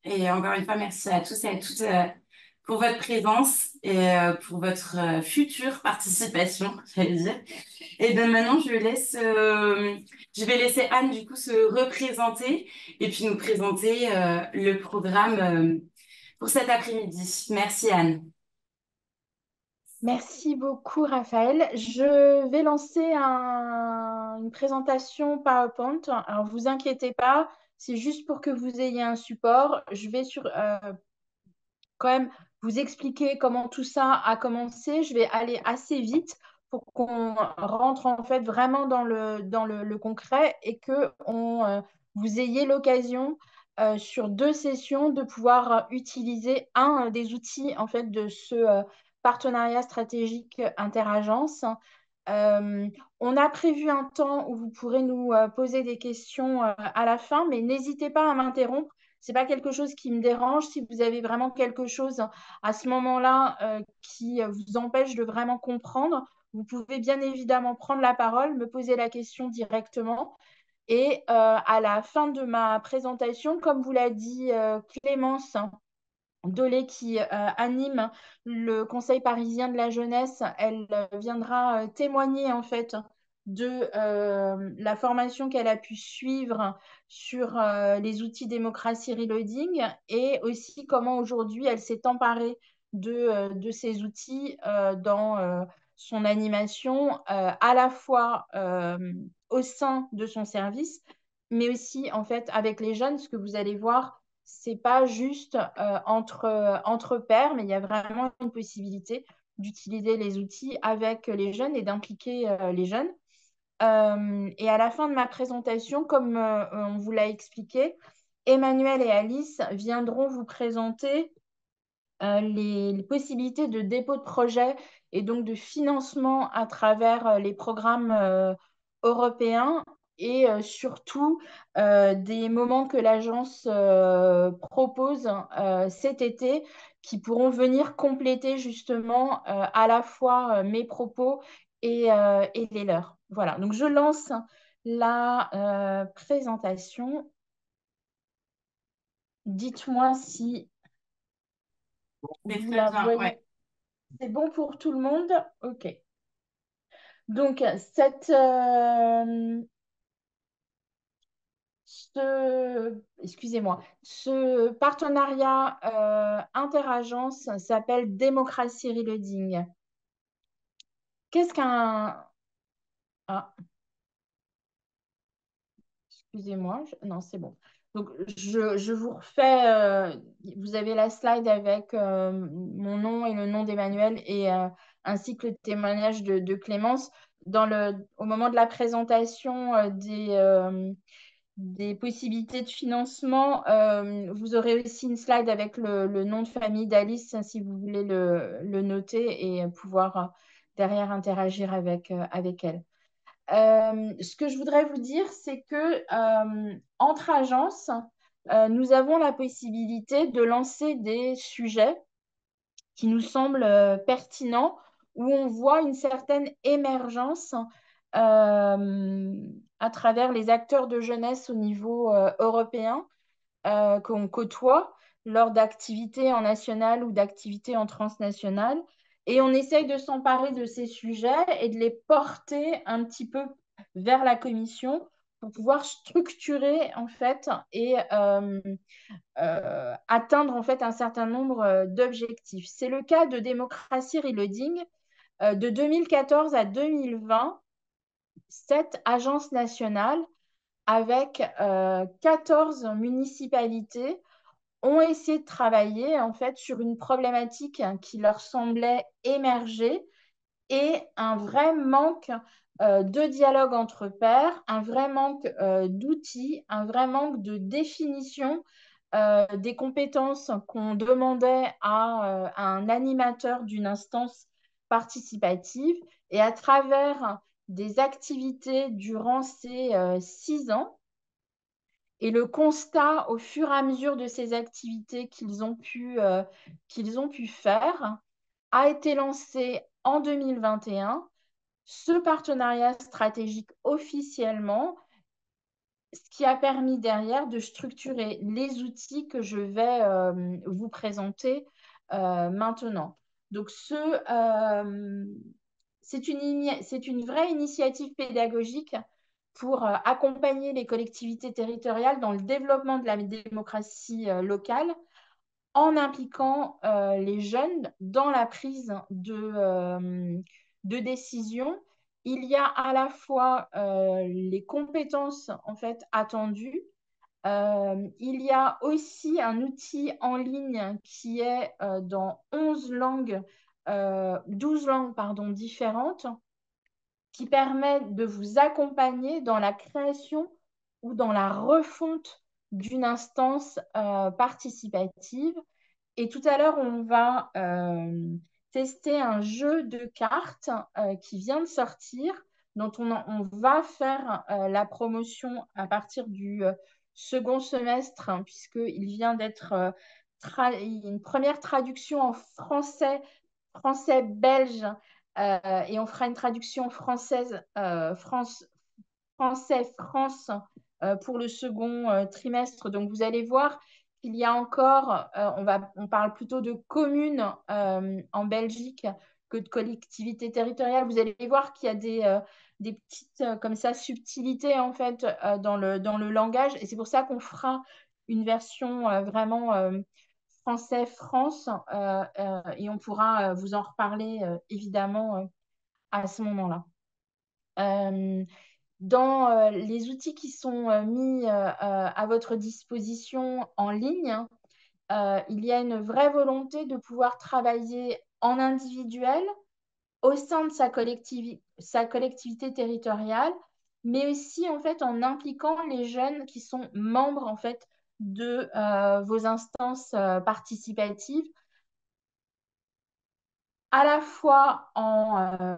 Et encore une fois, merci à tous et à toutes pour votre présence et pour votre future participation, j'allais dire. Et bien maintenant, je vais laisser Anne du coup se représenter et puis nous présenter le programme pour cet après-midi. Merci Anne. Merci beaucoup, Raphaël. Je vais lancer une présentation PowerPoint. Alors, vous inquiétez pas, c'est juste pour que vous ayez un support. Je vais quand même vous expliquer comment tout ça a commencé. Je vais aller assez vite pour qu'on rentre en fait vraiment dans le concret et que vous ayez l'occasion sur 2 sessions de pouvoir utiliser un des outils en fait de ce partenariat stratégique interagence. Euh, on a prévu un temps où vous pourrez nous poser des questions à la fin, mais n'hésitez pas à m'interrompre. C'est pas quelque chose qui me dérange. Si vous avez vraiment quelque chose à ce moment-là qui vous empêche de vraiment comprendre, vous pouvez bien évidemment prendre la parole, me poser la question directement. Et à la fin de ma présentation, comme vous l'a dit Clémence Dolé, qui anime le Conseil parisien de la jeunesse, elle viendra témoigner en fait de la formation qu'elle a pu suivre sur les outils démocratie reloading et aussi comment aujourd'hui elle s'est emparée de ces outils dans son animation, à la fois au sein de son service, mais aussi en fait avec les jeunes, ce que vous allez voir c'est pas juste entre pairs, mais il y a vraiment une possibilité d'utiliser les outils avec les jeunes et d'impliquer les jeunes. Et à la fin de ma présentation, comme on vous l'a expliqué, Emmanuel et Alice viendront vous présenter les possibilités de dépôt de projet et donc de financement à travers les programmes européens et surtout des moments que l'agence propose cet été qui pourront venir compléter justement à la fois mes propos et les leurs. Voilà, donc je lance la présentation. Dites-moi si C'est vous très la bien, voyez. ouais. C'est bon pour tout le monde? OK. Donc, excusez-moi, ce partenariat interagence s'appelle Démocratie Reloading. Qu'est-ce qu'un... Ah, excusez-moi, non, c'est bon. Donc, je vous refais, vous avez la slide avec mon nom et le nom d'Emmanuel et ainsi que le témoignage de Clémence. Au moment de la présentation des possibilités de financement, vous aurez aussi une slide avec le nom de famille d'Alice si vous voulez le noter et pouvoir derrière interagir avec elle. Ce que je voudrais vous dire, c'est que entre agences, nous avons la possibilité de lancer des sujets qui nous semblent pertinents, où on voit une certaine émergence à travers les acteurs de jeunesse au niveau européen qu'on côtoie lors d'activités en national ou d'activités en transnational. Et on essaye de s'emparer de ces sujets et de les porter un petit peu vers la commission pour pouvoir structurer en fait et atteindre en fait un certain nombre d'objectifs. C'est le cas de Démocratie Reloading. De 2014 à 2020, cette agence nationale avec 14 municipalités ont essayé de travailler en fait sur une problématique qui leur semblait émerger et un vrai manque de dialogue entre pairs, un vrai manque d'outils, un vrai manque de définition des compétences qu'on demandait à un animateur d'une instance participative. Et à travers des activités durant ces 6 ans, et le constat au fur et à mesure de ces activités qu'ils ont pu faire a été lancé en 2021 ce partenariat stratégique officiellement. ce qui a permis derrière de structurer les outils que je vais vous présenter maintenant. Donc, c'est une vraie initiative pédagogique pour accompagner les collectivités territoriales dans le développement de la démocratie locale en impliquant les jeunes dans la prise de décision. Il y a à la fois les compétences en fait attendues. Il y a aussi un outil en ligne qui est dans 11 langues, 12 langues pardon, différentes, qui permet de vous accompagner dans la création ou dans la refonte d'une instance participative. Et tout à l'heure, on va tester un jeu de cartes qui vient de sortir, dont on va faire la promotion à partir du second semestre, hein, puisqu'il vient d'être une première traduction en français, français-belge, et on fera une traduction française, français-France pour le second trimestre. Donc, vous allez voir qu'il y a encore, on parle plutôt de communes en Belgique que de collectivités territoriales. Vous allez voir qu'il y a des petites, comme ça, subtilités, en fait, dans le langage. Et c'est pour ça qu'on fera une version vraiment français-France et on pourra vous en reparler, évidemment, à ce moment-là. Euh, dans les outils qui sont mis à votre disposition en ligne, il y a une vraie volonté de pouvoir travailler en individuel au sein de sa collectivité territoriale, mais aussi en fait en impliquant les jeunes qui sont membres en fait de vos instances participatives, à la fois en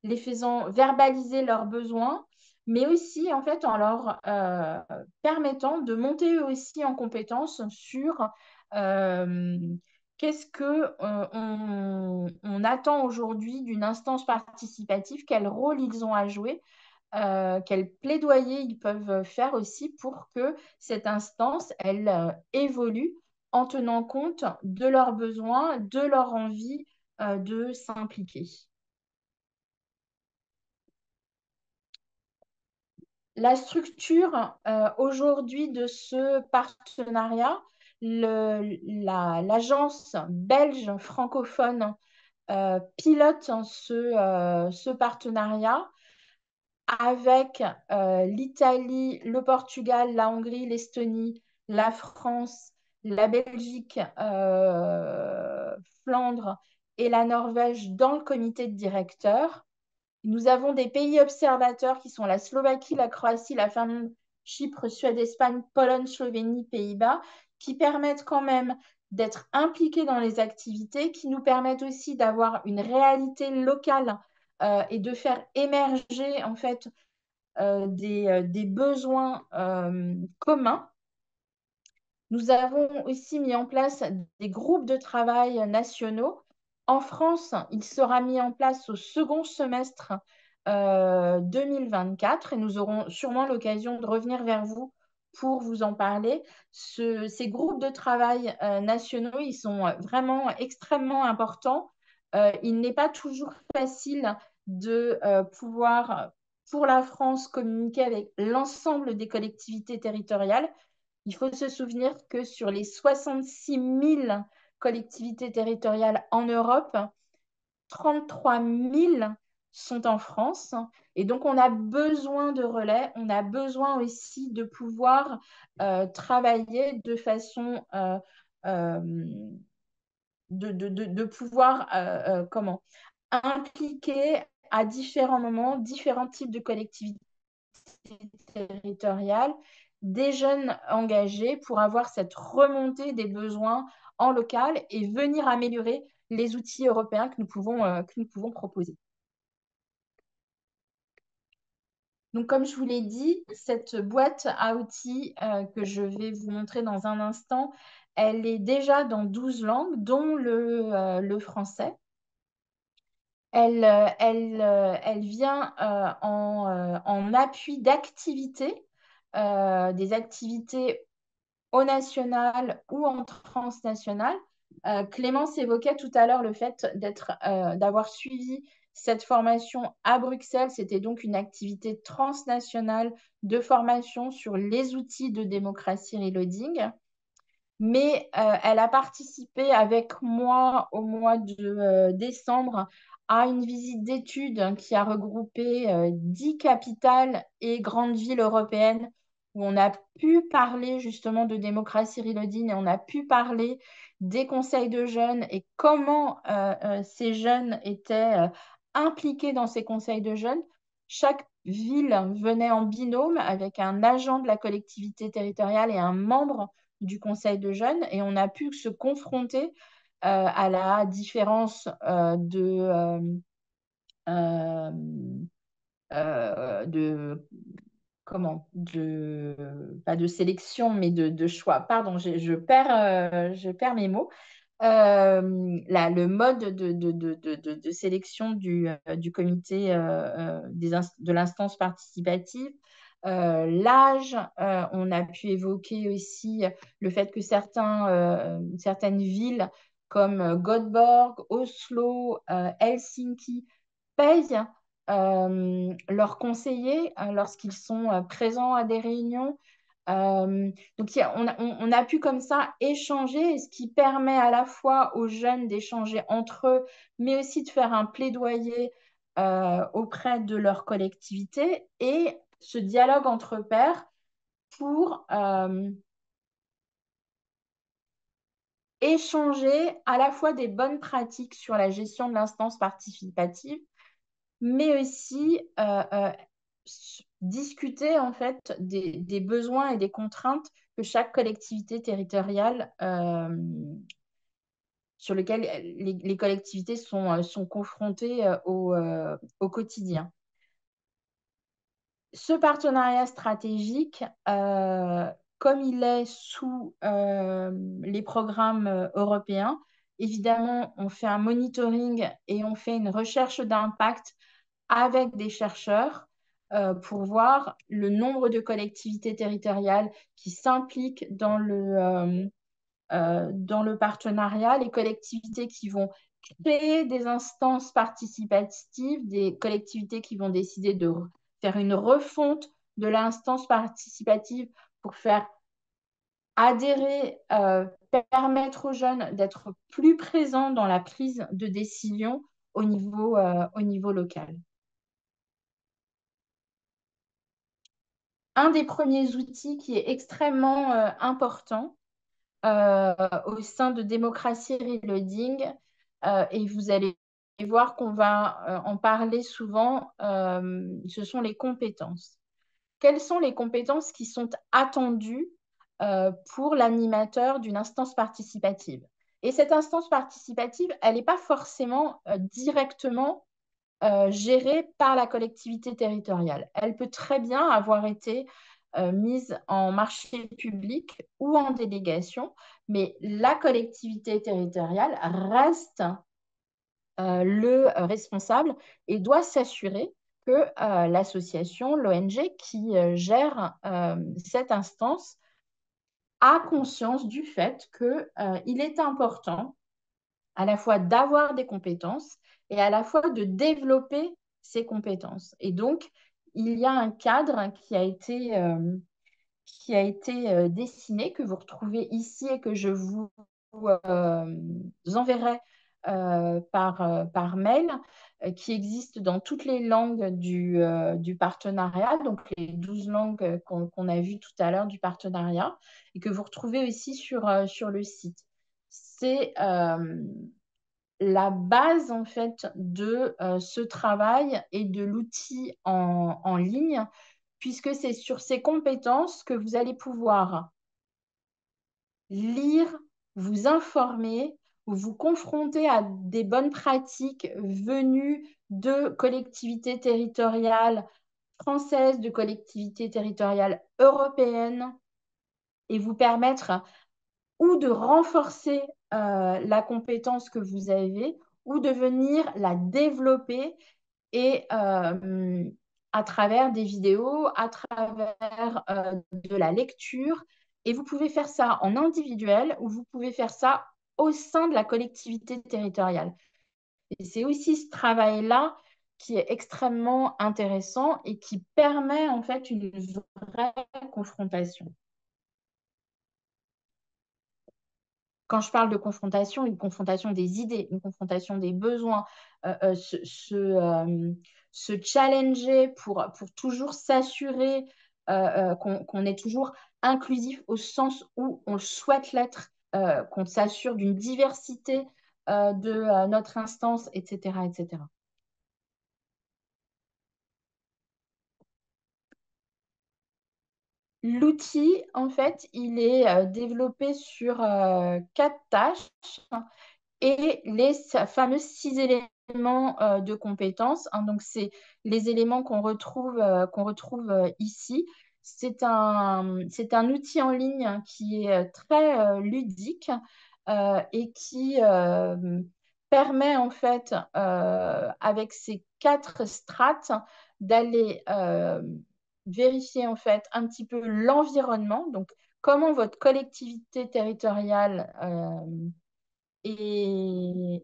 les faisant verbaliser leurs besoins, mais aussi en fait en leur permettant de monter eux aussi en compétence sur euh, qu'est-ce que on attend aujourd'hui d'une instance participative, quel rôle ils ont à jouer, quel plaidoyer ils peuvent faire aussi pour que cette instance, elle évolue en tenant compte de leurs besoins, de leur envie de s'impliquer. La structure aujourd'hui de ce partenariat, l'agence belge francophone pilote ce partenariat avec l'Italie, le Portugal, la Hongrie, l'Estonie, la France, la Belgique, Flandre et la Norvège dans le comité de directeurs. Nous avons des pays observateurs qui sont la Slovaquie, la Croatie, la Finlande, Chypre, Suède, Espagne, Pologne, Slovénie, Pays-Bas, qui permettent quand même d'être impliqués dans les activités, qui nous permettent aussi d'avoir une réalité locale et de faire émerger en fait des besoins communs. Nous avons aussi mis en place des groupes de travail nationaux. En France, il sera mis en place au second semestre 2024 et nous aurons sûrement l'occasion de revenir vers vous pour vous en parler. Ces groupes de travail nationaux, ils sont vraiment extrêmement importants. Il n'est pas toujours facile de pouvoir, pour la France, communiquer avec l'ensemble des collectivités territoriales. Il faut se souvenir que sur les 66 000 collectivités territoriales en Europe, 33 000 sont en France. Et donc, on a besoin de relais, on a besoin aussi de pouvoir travailler de façon, euh, de pouvoir, comment, impliquer à différents moments différents types de collectivités territoriale, des jeunes engagés pour avoir cette remontée des besoins en local et venir améliorer les outils européens que nous pouvons proposer. Donc, comme je vous l'ai dit, cette boîte à outils que je vais vous montrer dans un instant, elle est déjà dans 12 langues, dont le français. Elle vient en appui d'activités des activités au national ou en transnational. Clémence évoquait tout à l'heure le fait d'avoir suivi cette formation à Bruxelles. C'était donc une activité transnationale de formation sur les outils de démocratie reloading. Mais elle a participé avec moi au mois de décembre à une visite d'études qui a regroupé 10 capitales et grandes villes européennes où on a pu parler justement de démocratie reloading et on a pu parler des conseils de jeunes et comment ces jeunes étaient impliqués dans ces conseils de jeunes. Chaque ville venait en binôme avec un agent de la collectivité territoriale et un membre du conseil de jeunes et on a pu se confronter à la différence euh, de comment de pas de sélection mais de choix. Pardon, je perds mes mots. Le mode de sélection du comité de l'instance participative, l'âge, on a pu évoquer aussi le fait que certaines villes comme Göteborg, Oslo, Helsinki payent leurs conseillers lorsqu'ils sont présents à des réunions. Donc, on a pu comme ça échanger, ce qui permet à la fois aux jeunes d'échanger entre eux, mais aussi de faire un plaidoyer auprès de leur collectivité et ce dialogue entre pairs pour échanger à la fois des bonnes pratiques sur la gestion de l'instance participative, mais aussi discuter en fait des besoins et des contraintes que chaque collectivité territoriale sur lesquelles les collectivités sont confrontées au quotidien. Ce partenariat stratégique, comme il est sous les programmes européens, évidemment, on fait un monitoring et on fait une recherche d'impact avec des chercheurs pour voir le nombre de collectivités territoriales qui s'impliquent dans le partenariat, les collectivités qui vont créer des instances participatives, des collectivités qui vont décider de faire une refonte de l'instance participative pour faire adhérer, permettre aux jeunes d'être plus présents dans la prise de décision au niveau local. Un des premiers outils qui est extrêmement important au sein de Démocratie Reloading, et vous allez voir qu'on va en parler souvent, ce sont les compétences. Quelles sont les compétences qui sont attendues pour l'animateur d'une instance participative? Et cette instance participative, elle n'est pas forcément directement gérée par la collectivité territoriale. Elle peut très bien avoir été mise en marché public ou en délégation, mais la collectivité territoriale reste le responsable et doit s'assurer que l'association, l'ONG qui gère cette instance a conscience du fait qu'il est important à la fois d'avoir des compétences et à la fois de développer ces compétences. Et donc, il y a un cadre qui a été dessiné, que vous retrouvez ici et que je vous enverrai par mail, qui existe dans toutes les langues du partenariat, donc les 12 langues qu'on a vues tout à l'heure du partenariat, et que vous retrouvez aussi sur le site. C'est la base en fait de ce travail et de l'outil en ligne, puisque c'est sur ces compétences que vous allez pouvoir lire, vous informer, vous confronter à des bonnes pratiques venues de collectivités territoriales françaises, de collectivités territoriales européennes, et vous permettre ou de renforcer la compétence que vous avez, ou de venir la développer et à travers des vidéos, à travers de la lecture. Et vous pouvez faire ça en individuel ou vous pouvez faire ça au sein de la collectivité territoriale. Et c'est aussi ce travail-là qui est extrêmement intéressant et qui permet en fait une vraie confrontation. Quand je parle de confrontation, une confrontation des idées, une confrontation des besoins, euh, euh, se, se, euh, se challenger pour toujours s'assurer qu'on est toujours inclusif au sens où on souhaite l'être, qu'on s'assure d'une diversité de notre instance, etc., etc. L'outil, en fait, il est développé sur quatre tâches et les fameux six éléments de compétences, hein. Donc, c'est les éléments qu'on retrouve ici. C'est un outil en ligne, hein, qui est très ludique et qui permet, en fait, avec ces quatre strates, d'aller vérifier, en fait, un petit peu l'environnement. Donc, comment votre collectivité territoriale et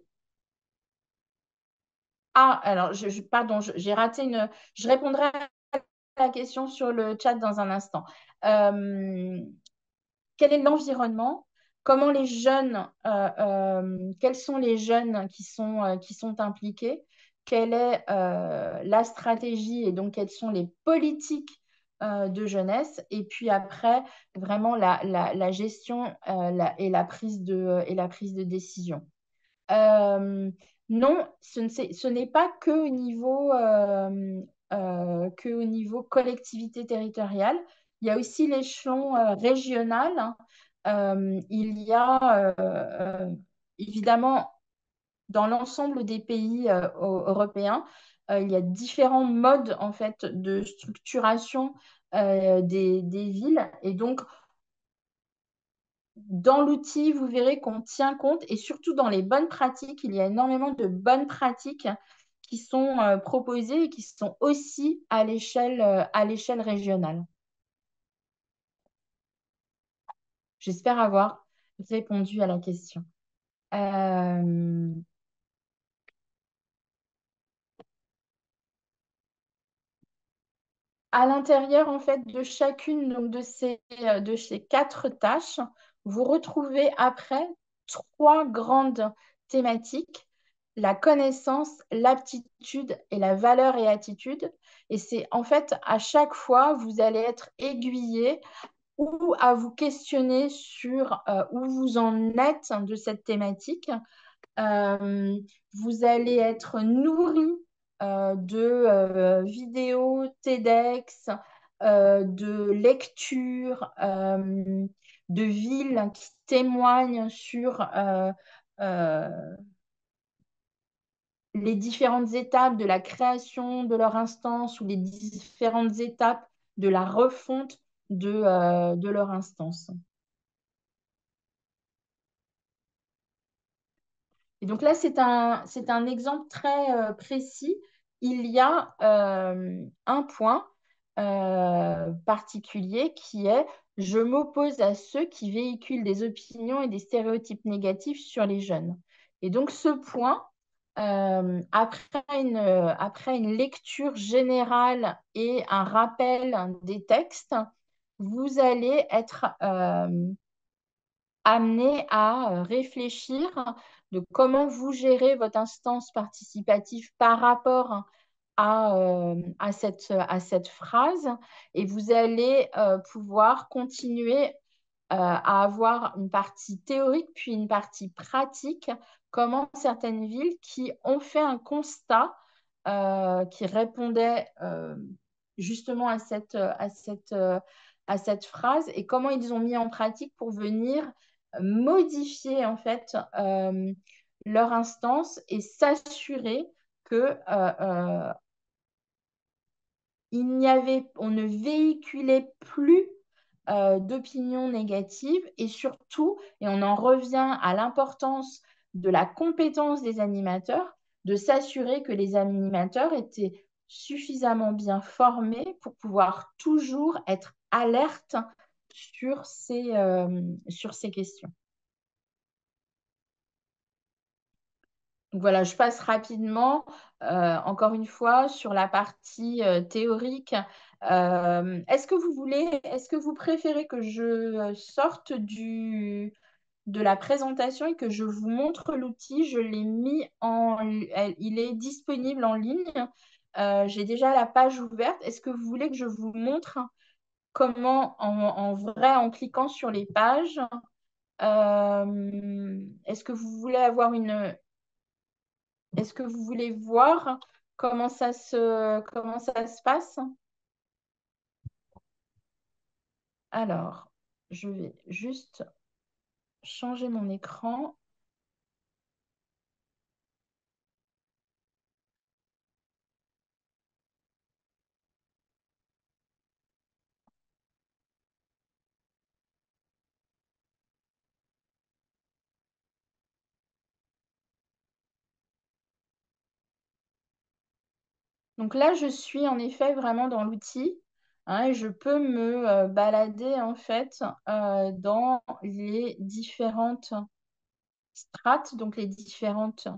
alors, pardon, j'ai raté une. Je répondrai à la question sur le chat dans un instant. Euh, Quel est l'environnement? Comment les jeunes, quels sont les jeunes qui sont impliqués? Quelle est la stratégie et donc quelles sont les politiques de jeunesse? Et puis après, vraiment la gestion et la prise de décision. Euh, non, ce n'est pas que au niveau collectivité territoriale. Il y a aussi l'échelon régional, hein. Il y a évidemment dans l'ensemble des pays européens, il y a différents modes en fait de structuration des villes. Et donc, dans l'outil, vous verrez qu'on tient compte et surtout dans les bonnes pratiques, il y a énormément de bonnes pratiques qui sont proposées et qui sont aussi à l'échelle régionale. J'espère avoir répondu à la question. Euh, À l'intérieur en fait de chacune donc, de ces quatre tâches, vous retrouvez après trois grandes thématiques, la connaissance, l'aptitude et la valeur et attitude. Et c'est en fait à chaque fois, vous allez être aiguillé ou à vous questionner sur où vous en êtes de cette thématique. euh, Vous allez être nourri de vidéos TEDx, de lectures, de villes qui témoignent sur euh, les différentes étapes de la création de leur instance ou les différentes étapes de la refonte de leur instance. Et donc là, c'est un exemple très précis. Il y a un point particulier qui est je m'oppose à ceux qui véhiculent des opinions et des stéréotypes négatifs sur les jeunes. Et donc ce point, après une lecture générale et un rappel des textes, vous allez être amené à réfléchir de comment vous gérez votre instance participative par rapport à cette phrase et vous allez pouvoir continuer à avoir une partie théorique puis une partie pratique, comment certaines villes qui ont fait un constat qui répondait justement à cette phrase et comment ils ont mis en pratique pour venir modifier en fait leur instance et s'assurer que on ne véhiculait plus d'opinions négatives et surtout, et on en revient à l'importance de la compétence des animateurs, de s'assurer que les animateurs étaient suffisamment bien formés pour pouvoir toujours être alerte sur ces questions. Donc voilà, je passe rapidement, encore une fois, sur la partie théorique. Est-ce que vous préférez que je sorte de la présentation et que je vous montre l'outil? Je l'ai mis il est disponible en ligne. J'ai déjà la page ouverte. Est-ce que vous voulez que je vous montre comment, en vrai, en cliquant sur les pages, est-ce que vous voulez est-ce que vous voulez voir comment ça se passe? Alors, je vais juste changer mon écran. Donc là, je suis en effet vraiment dans l'outil, hein, et je peux me balader en fait dans les différentes strates, donc les différentes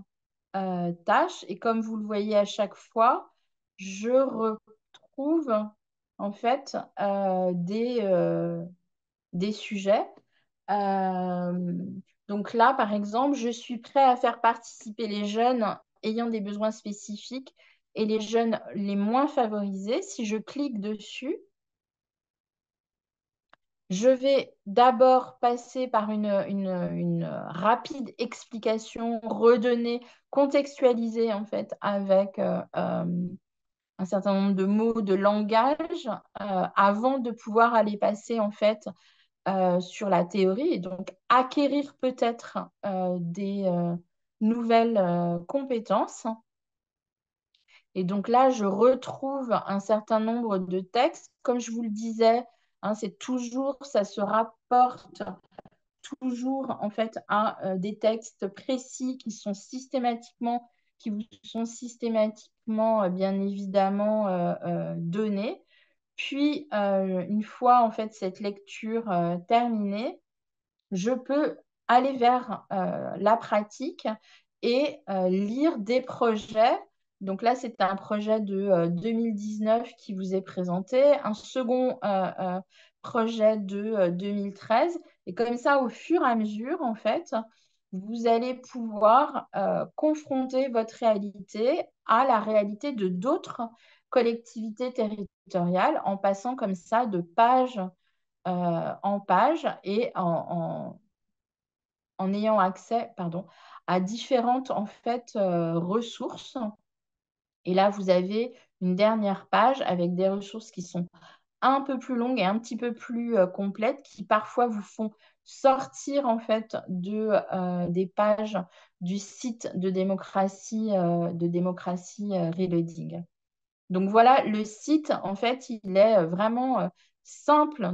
tâches. Et comme vous le voyez à chaque fois, je retrouve en fait des sujets. Euh, donc là, par exemple, je suis prêt à faire participer les jeunes ayant des besoins spécifiques et les jeunes les moins favorisés. Si je clique dessus, je vais d'abord passer par une rapide explication, redonner, contextualiser en fait avec un certain nombre de mots, de langage, avant de pouvoir aller passer en fait sur la théorie et donc acquérir peut-être des nouvelles compétences. Et donc là, je retrouve un certain nombre de textes. Comme je vous le disais, hein, ça se rapporte toujours en fait à des textes précis qui vous sont systématiquement, bien évidemment, donnés. Puis, une fois en fait cette lecture terminée, je peux aller vers la pratique et lire des projets. Donc là, c'est un projet de 2019 qui vous est présenté, un second projet de 2013. Et comme ça, au fur et à mesure, en fait, vous allez pouvoir confronter votre réalité à la réalité de d'autres collectivités territoriales en passant comme ça de page en page et en ayant accès, pardon, à différentes en fait ressources. Et là, vous avez une dernière page avec des ressources qui sont un peu plus longues et un petit peu plus complètes, qui parfois vous font sortir en fait des pages du site de démocratie Reloading. Donc voilà, le site, en fait, il est vraiment simple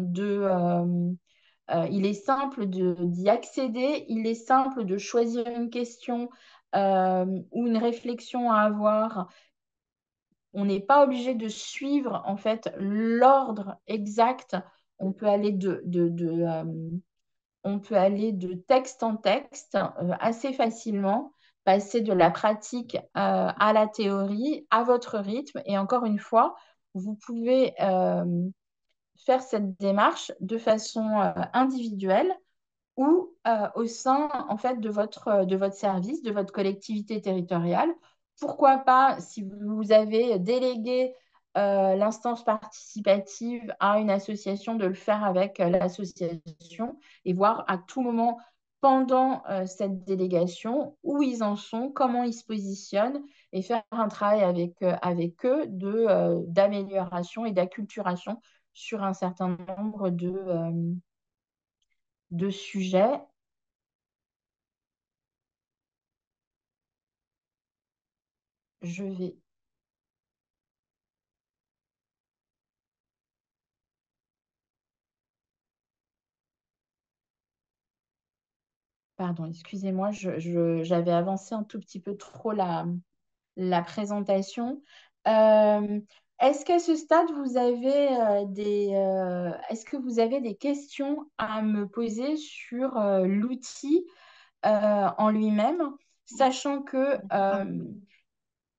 il est simple d'y accéder, il est simple de choisir une question ou une réflexion à avoir. On n'est pas obligé de suivre en fait l'ordre exact. On peut aller on peut aller de texte en texte assez facilement, passer de la pratique à la théorie à votre rythme. Et encore une fois, vous pouvez faire cette démarche de façon individuelle ou au sein en fait de votre service, de votre collectivité territoriale. Pourquoi pas, si vous avez délégué l'instance participative à une association, de le faire avec l'association et voir à tout moment pendant cette délégation où ils en sont, comment ils se positionnent et faire un travail avec eux d'amélioration et d'acculturation sur un certain nombre de sujets. Je vais, pardon, excusez-moi, j'avais avancé un tout petit peu trop la présentation. Euh, Est-ce qu'à ce stade, est-ce que vous avez des questions à me poser sur l'outil en lui-même, sachant que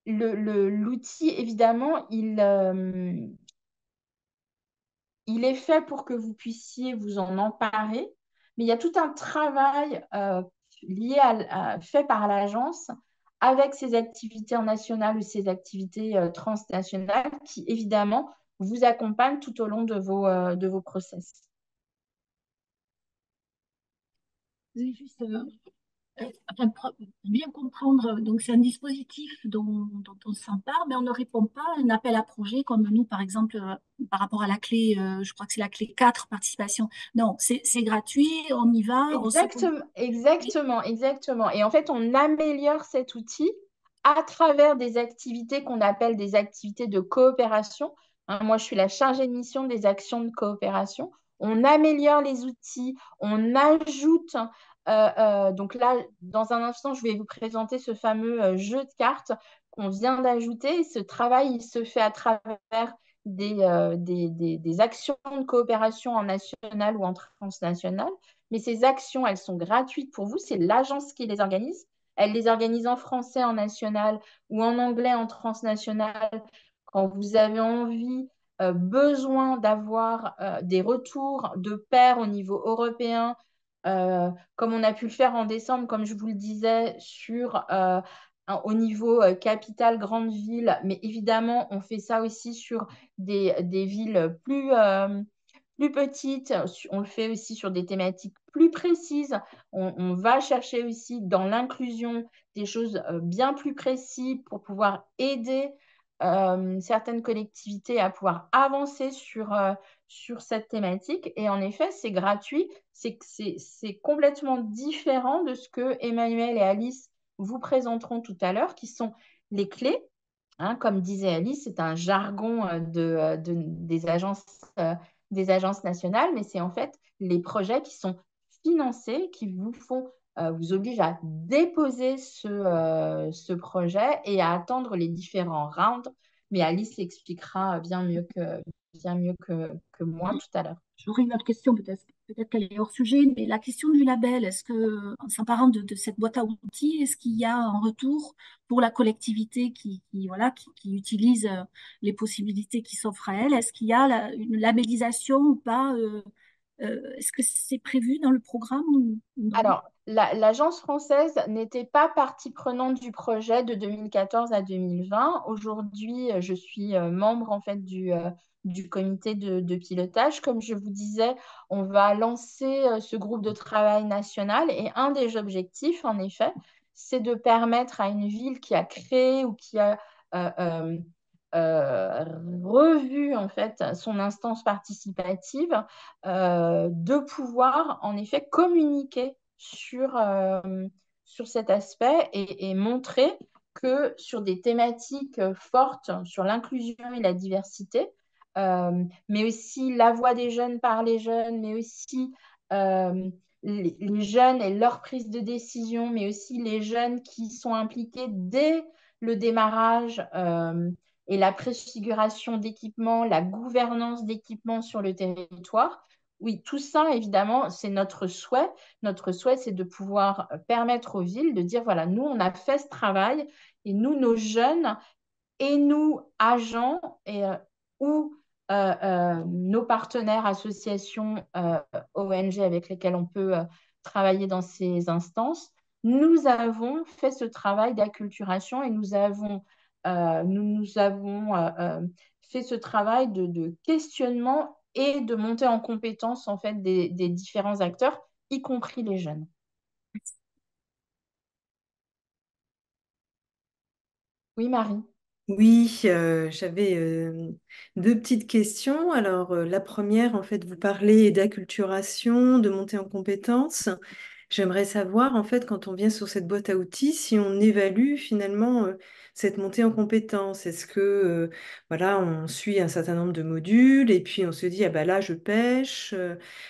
l'outil, évidemment, il est fait pour que vous puissiez vous en emparer, mais il y a tout un travail fait par l'agence avec ses activités en national ou ses activités transnationales qui, évidemment, vous accompagnent tout au long de vos process. Vous avez juste enfin, bien comprendre, donc c'est un dispositif dont on s'empare, mais on ne répond pas à un appel à projet comme nous, par exemple, par rapport à la clé, je crois que c'est la clé 4 participation. Non, c'est gratuit, on y va, on se connecte. Exactement, exactement, exactement. Et en fait, on améliore cet outil à travers des activités qu'on appelle des activités de coopération. Hein, moi, je suis la chargée de mission des actions de coopération. On améliore les outils, on ajoute. Donc là, dans un instant, je vais vous présenter ce fameux jeu de cartes qu'on vient d'ajouter. Ce travail, il se fait à travers des actions de coopération en national ou en transnational. Mais ces actions, elles sont gratuites pour vous. C'est l'agence qui les organise. Elle les organise en français, en national ou en anglais, en transnational. Quand vous avez envie, besoin d'avoir des retours de pairs au niveau européen, comme on a pu le faire en décembre, comme je vous le disais, au niveau capitale, grande ville. Mais évidemment, on fait ça aussi sur des villes plus petites. On le fait aussi sur des thématiques plus précises. On va chercher aussi dans l'inclusion des choses bien plus précises pour pouvoir aider certaines collectivités à pouvoir avancer sur cette thématique. Et en effet, c'est gratuit. C'est complètement différent de ce que Emmanuel et Alice vous présenteront tout à l'heure, qui sont les clés. Hein, comme disait Alice, c'est un jargon des agences nationales, mais c'est en fait les projets qui sont financés, qui vous obligent à déposer ce projet et à attendre les différents rounds. Mais Alice l'expliquera bien mieux que moi tout à l'heure. J'aurais une autre question, peut-être qu'elle est hors sujet, mais la question du label, est-ce que, en s'emparant de cette boîte à outils, est-ce qu'il y a un retour pour la collectivité voilà, qui utilise les possibilités qui s'offrent à elle? Est-ce qu'il y a une labellisation ou pas? Est-ce que c'est prévu dans le programme ou non? Alors, l'agence française n'était pas partie prenante du projet de 2014 à 2020. Aujourd'hui, je suis membre en fait du comité de pilotage. Comme je vous disais, on va lancer ce groupe de travail national et un des objectifs, en effet, c'est de permettre à une ville qui a créé ou qui a euh, euh, euh, revu en fait son instance participative de pouvoir en effet communiquer sur cet aspect et montrer que sur des thématiques fortes, sur l'inclusion et la diversité, mais aussi la voix des jeunes par les jeunes, mais aussi les jeunes et leur prise de décision, mais aussi les jeunes qui sont impliqués dès le démarrage et la préfiguration d'équipements, la gouvernance d'équipements sur le territoire. Oui, tout ça, évidemment, c'est notre souhait. Notre souhait, c'est de pouvoir permettre aux villes de dire, voilà, nous, on a fait ce travail et nous, nos jeunes et nous, agents ou nos partenaires, associations, ONG avec lesquels on peut travailler dans ces instances, nous avons fait ce travail d'acculturation et nous avons fait ce travail de questionnement et de montée en compétence en fait des différents acteurs, y compris les jeunes. Oui, Marie. Oui, j'avais deux petites questions. Alors, la première, en fait, vous parlez d'acculturation, de montée en compétences. J'aimerais savoir, en fait, quand on vient sur cette boîte à outils, si on évalue finalement cette montée en compétences. Est-ce que, voilà, on suit un certain nombre de modules et puis on se dit, ah bah là, je pêche,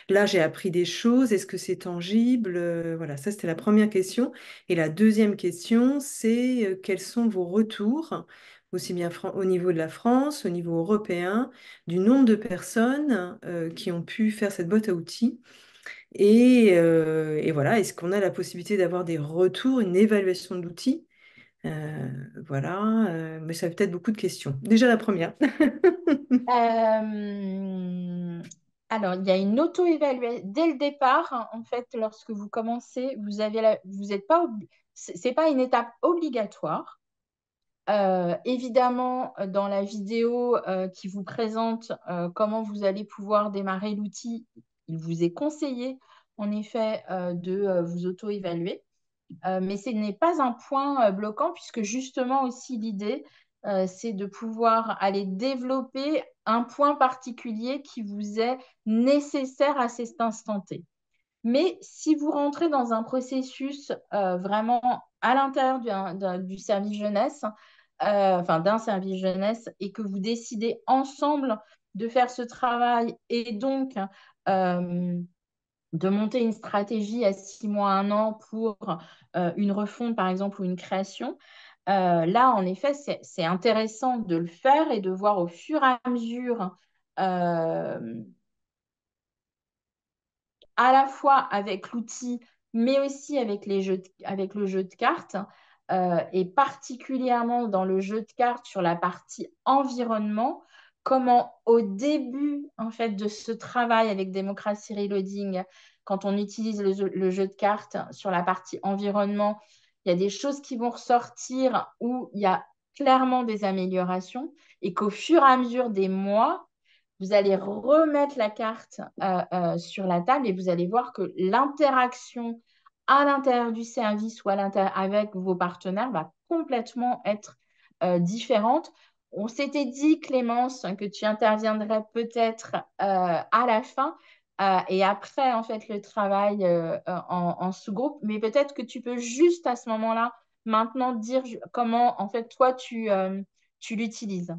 là, j'ai appris des choses, est-ce que c'est tangible? Voilà, ça, c'était la première question. Et la deuxième question, c'est quels sont vos retours? aussi bien au niveau de la France, au niveau européen, du nombre de personnes qui ont pu faire cette boîte à outils. Et voilà, est-ce qu'on a la possibilité d'avoir des retours, une évaluation de l'outil? Voilà, mais ça fait peut-être beaucoup de questions. Déjà la première. Euh, alors, il y a une auto-évaluation. Dès le départ, hein, en fait, lorsque vous commencez, vous êtes pas c'est pas une étape obligatoire. Évidemment, dans la vidéo qui vous présente comment vous allez pouvoir démarrer l'outil, il vous est conseillé en effet de vous auto-évaluer. Mais ce n'est pas un point bloquant puisque justement aussi l'idée, c'est de pouvoir aller développer un point particulier qui vous est nécessaire à cet instant T. Mais si vous rentrez dans un processus vraiment à l'intérieur du service jeunesse, enfin d'un service jeunesse, et que vous décidez ensemble de faire ce travail et donc euh, de monter une stratégie à 6 mois, 1 an pour une refonte, par exemple, ou une création, là, en effet, c'est intéressant de le faire et de voir au fur et à mesure, euh, à la fois avec l'outil, mais aussi avec avec le jeu de cartes, et particulièrement dans le jeu de cartes sur la partie environnement, comment au début en fait de ce travail avec Démocratie Reloading, quand on utilise le jeu de cartes sur la partie environnement, il y a des choses qui vont ressortir où il y a clairement des améliorations et qu'au fur et à mesure des mois, vous allez remettre la carte sur la table et vous allez voir que l'interaction à l'intérieur du service ou avec vos partenaires va complètement être différente. On s'était dit, Clémence, que tu interviendrais peut-être à la fin et après, en fait, le travail en sous-groupe. Mais peut-être que tu peux juste à ce moment-là, maintenant, dire comment, en fait, toi, tu l'utilises.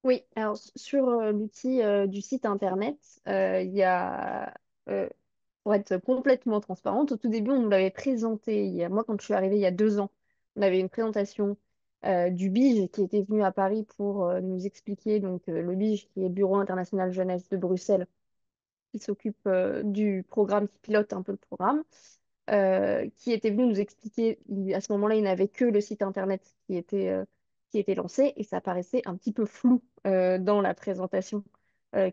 Oui, alors sur l'outil du site internet, il y a, euh, pour être complètement transparente, au tout début, on nous l'avait présenté. Moi, quand je suis arrivée il y a 2 ans, on avait une présentation du BIGE qui était venu à Paris pour nous expliquer, donc le BIGE qui est Bureau international jeunesse de Bruxelles, qui s'occupe du programme, qui pilote un peu le programme, qui était venu nous expliquer. À ce moment-là, il n'avait que le site internet qui était lancé et ça paraissait un petit peu flou dans la présentation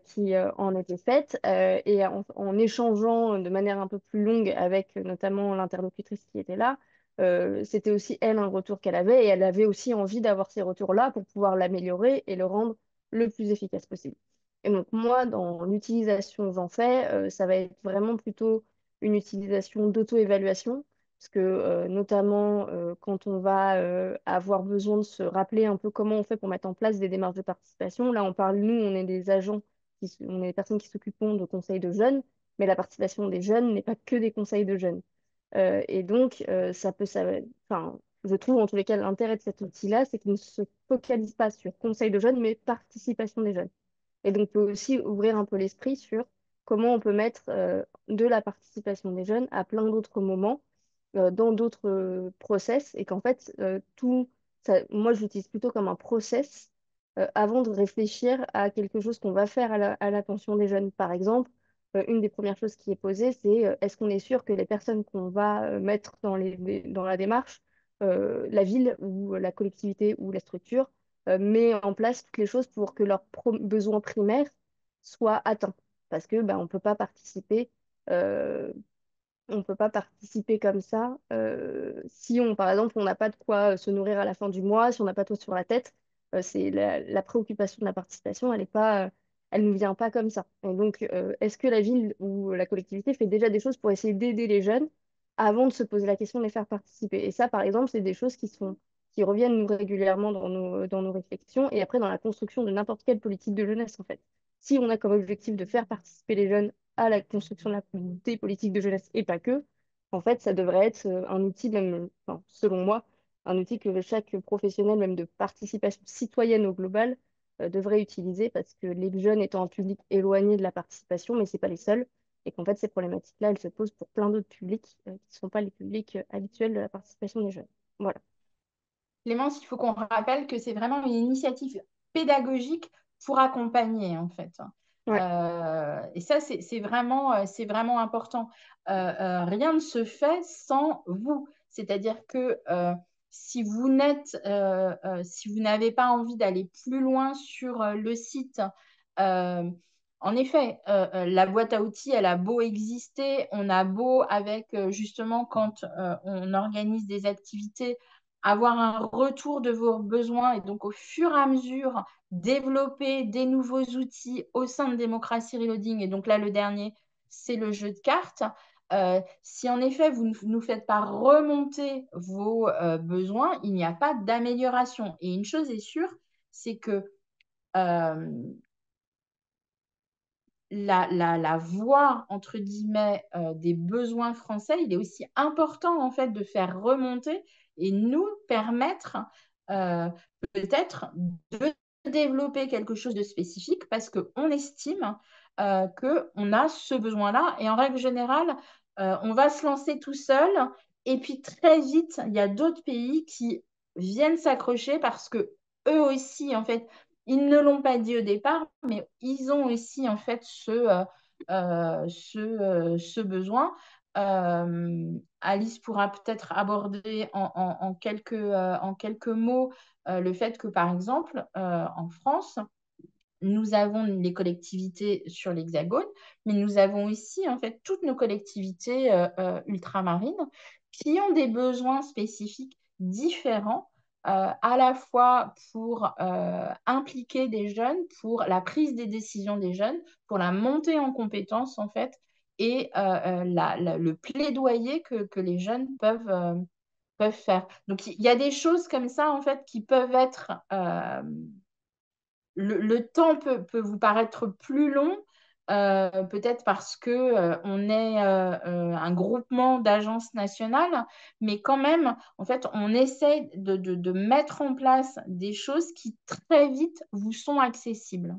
qui en était faite. Et en échangeant de manière un peu plus longue avec notamment l'interlocutrice qui était là, c'était aussi elle un retour qu'elle avait et elle avait aussi envie d'avoir ces retours-là pour pouvoir l'améliorer et le rendre le plus efficace possible. Et donc moi, dans l'utilisation que j'en fais, ça va être vraiment plutôt une utilisation d'auto-évaluation, parce que notamment quand on va avoir besoin de se rappeler un peu comment on fait pour mettre en place des démarches de participation, là on parle, nous, on est des agents, on est des personnes qui s'occupent de conseils de jeunes, mais la participation des jeunes n'est pas que des conseils de jeunes. Et donc, enfin, je trouve en tous les cas l'intérêt de cet outil-là, c'est qu'il ne se focalise pas sur conseils de jeunes, mais participation des jeunes. Et donc, peut aussi ouvrir un peu l'esprit sur comment on peut mettre de la participation des jeunes à plein d'autres moments, dans d'autres process, et qu'en fait, moi, je l'utilise plutôt comme un process avant de réfléchir à quelque chose qu'on va faire à l'attention des jeunes. Par exemple, une des premières choses qui est posée, c'est est-ce qu'on est sûr que les personnes qu'on va mettre dans la démarche, la ville ou la collectivité ou la structure, met en place toutes les choses pour que leurs besoins primaires soient atteints. Parce que on peut pas participer, euh, on peut pas participer comme ça si par exemple, on n'a pas de quoi se nourrir à la fin du mois, si on n'a pas de toit sur la tête. C'est la préoccupation de la participation, elle ne vient pas comme ça. Et donc, est-ce que la ville ou la collectivité fait déjà des choses pour essayer d'aider les jeunes avant de se poser la question de les faire participer? Et ça, par exemple, c'est des choses qui reviennent nous régulièrement dans nos réflexions et après dans la construction de n'importe quelle politique de jeunesse, en fait. Si on a comme objectif de faire participer les jeunes à la construction des politiques de jeunesse et pas que, en fait, ça devrait être un outil, même, enfin, selon moi, un outil que chaque professionnel, même de participation citoyenne au global, devrait utiliser parce que les jeunes étant un public éloigné de la participation, mais ce n'est pas les seuls, et qu'en fait, ces problématiques-là, elles se posent pour plein d'autres publics qui ne sont pas les publics habituels de la participation des jeunes. Voilà. Clémence, il faut qu'on rappelle que c'est vraiment une initiative pédagogique pour accompagner, en fait. Ouais. Et ça, c'est vraiment important. Rien ne se fait sans vous. C'est-à-dire que si vous si vous n'avez pas envie d'aller plus loin sur le site, euh, en effet, la boîte à outils, elle a beau exister, on a beau avec justement quand on organise des activités avoir un retour de vos besoins et donc au fur et à mesure développer des nouveaux outils au sein de Démocratie Reloading. Et donc là, le dernier, c'est le jeu de cartes. Si en effet, vous ne nous faites pas remonter vos besoins, il n'y a pas d'amélioration. Et une chose est sûre, c'est que euh, la voix, entre guillemets, des besoins français, il est aussi important, en fait, de faire remonter et nous permettre euh, peut-être de développer quelque chose de spécifique parce qu'on estime qu'on a ce besoin-là. Et en règle générale, on va se lancer tout seul et puis très vite, il y a d'autres pays qui viennent s'accrocher parce que eux aussi, en fait, ils ne l'ont pas dit au départ, mais ils ont aussi en fait ce besoin. Alice pourra peut-être aborder en quelques mots le fait que, par exemple, en France, nous avons les collectivités sur l'Hexagone, mais nous avons aussi en fait toutes nos collectivités ultramarines qui ont des besoins spécifiques différents, à la fois pour impliquer des jeunes, pour la prise des décisions des jeunes, pour la montée en compétences en fait, et le plaidoyer que les jeunes peuvent faire. Donc il y a des choses comme ça en fait qui peuvent être le temps peut vous paraître plus long, peut-être parce que on est un groupement d'agences nationales, mais quand même, en fait, on essaie de mettre en place des choses qui très vite vous sont accessibles.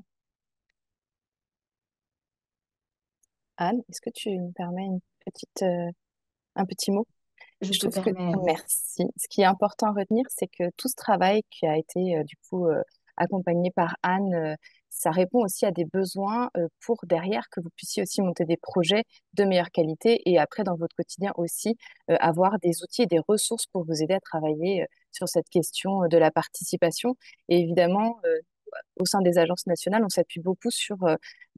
Anne, est-ce que tu me permets un petit mot? Je Je te trouve que, permets, Alice. merci. Ce qui est important à retenir, c'est que tout ce travail qui a été du coup accompagné par Anne, ça répond aussi à des besoins pour derrière que vous puissiez aussi monter des projets de meilleure qualité et après dans votre quotidien aussi avoir des outils et des ressources pour vous aider à travailler sur cette question de la participation. Et évidemment, au sein des agences nationales, on s'appuie beaucoup sur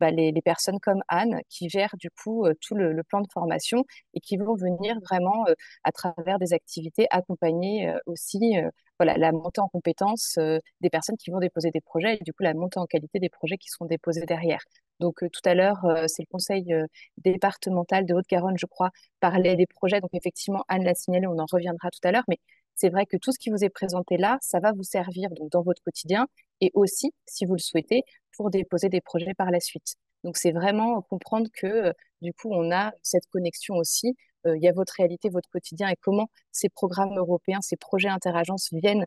les personnes comme Anne qui gèrent du coup tout le plan de formation et qui vont venir vraiment à travers des activités accompagner aussi voilà, la montée en compétences des personnes qui vont déposer des projets et du coup la montée en qualité des projets qui seront déposés derrière. Donc tout à l'heure, c'est le conseil départemental de Haute-Garonne, je crois, parlait des projets. Donc effectivement, Anne l'a signalé, on en reviendra tout à l'heure, mais c'est vrai que tout ce qui vous est présenté là, ça va vous servir donc dans votre quotidien et aussi, si vous le souhaitez, pour déposer des projets par la suite. Donc, c'est vraiment comprendre que, du coup, on a cette connexion aussi. Il y a votre réalité, votre quotidien et comment ces programmes européens, ces projets interagences viennent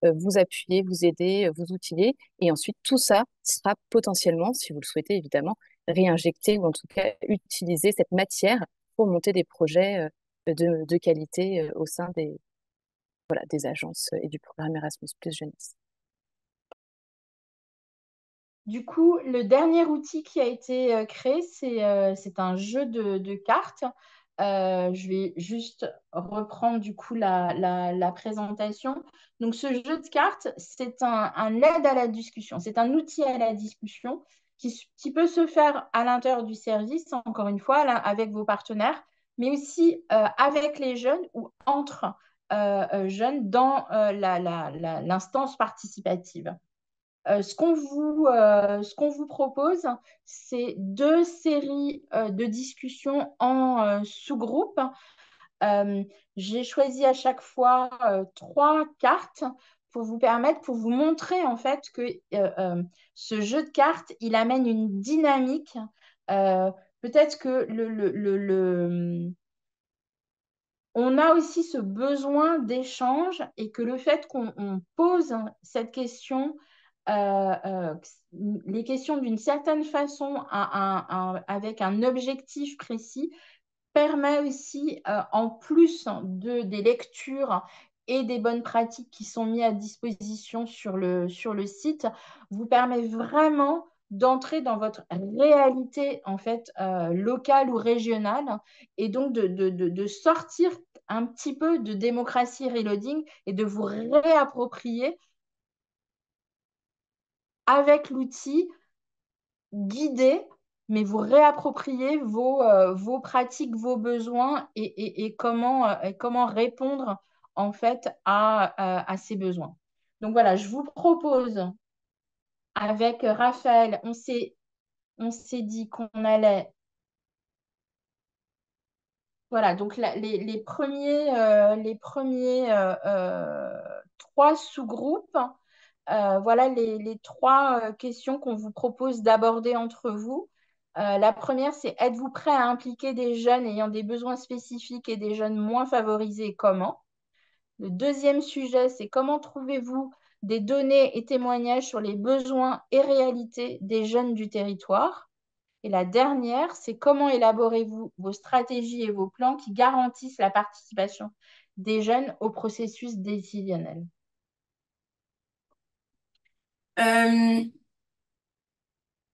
vous appuyer, vous aider, vous outiller. Et ensuite, tout ça sera potentiellement, si vous le souhaitez évidemment, réinjecté ou en tout cas utiliser cette matière pour monter des projets de qualité au sein voilà, des agences et du programme Erasmus Plus Jeunesse. Du coup, le dernier outil qui a été créé, c'est un jeu de cartes. Je vais juste reprendre du coup la présentation. Donc, ce jeu de cartes, c'est un aide à la discussion. C'est un outil à la discussion qui peut se faire à l'intérieur du service, encore une fois, là, avec vos partenaires, mais aussi avec les jeunes ou entre jeunes dans l'instance participative. Ce qu'on vous propose, c'est deux séries de discussions en sous-groupes. Euh, j'ai choisi à chaque fois trois cartes pour vous permettre, pour vous montrer en fait que ce jeu de cartes, il amène une dynamique. Euh, Peut-être que on a aussi ce besoin d'échange et que le fait qu'on pose cette question, les questions d'une certaine façon avec un objectif précis, permet aussi, en plus des lectures et des bonnes pratiques qui sont mises à disposition sur le site vous permet vraiment d'entrer dans votre réalité en fait locale ou régionale et donc de sortir un petit peu de démocratie reloading et de vous réapproprier avec l'outil guidé, mais vous réappropriez vos pratiques, vos besoins et comment répondre en fait à ces besoins. Donc voilà, je vous propose avec Raphaël, on s'est dit qu'on allait. Voilà, donc les premiers trois sous-groupes, voilà les trois questions qu'on vous propose d'aborder entre vous. La première, c'est êtes-vous prêt à impliquer des jeunes ayant des besoins spécifiques et des jeunes moins favorisés? Comment? Le deuxième sujet, c'est comment trouvez-vous des données et témoignages sur les besoins et réalités des jeunes du territoire? Et la dernière, c'est comment élaborez-vous vos stratégies et vos plans qui garantissent la participation des jeunes au processus décisionnel? Euh,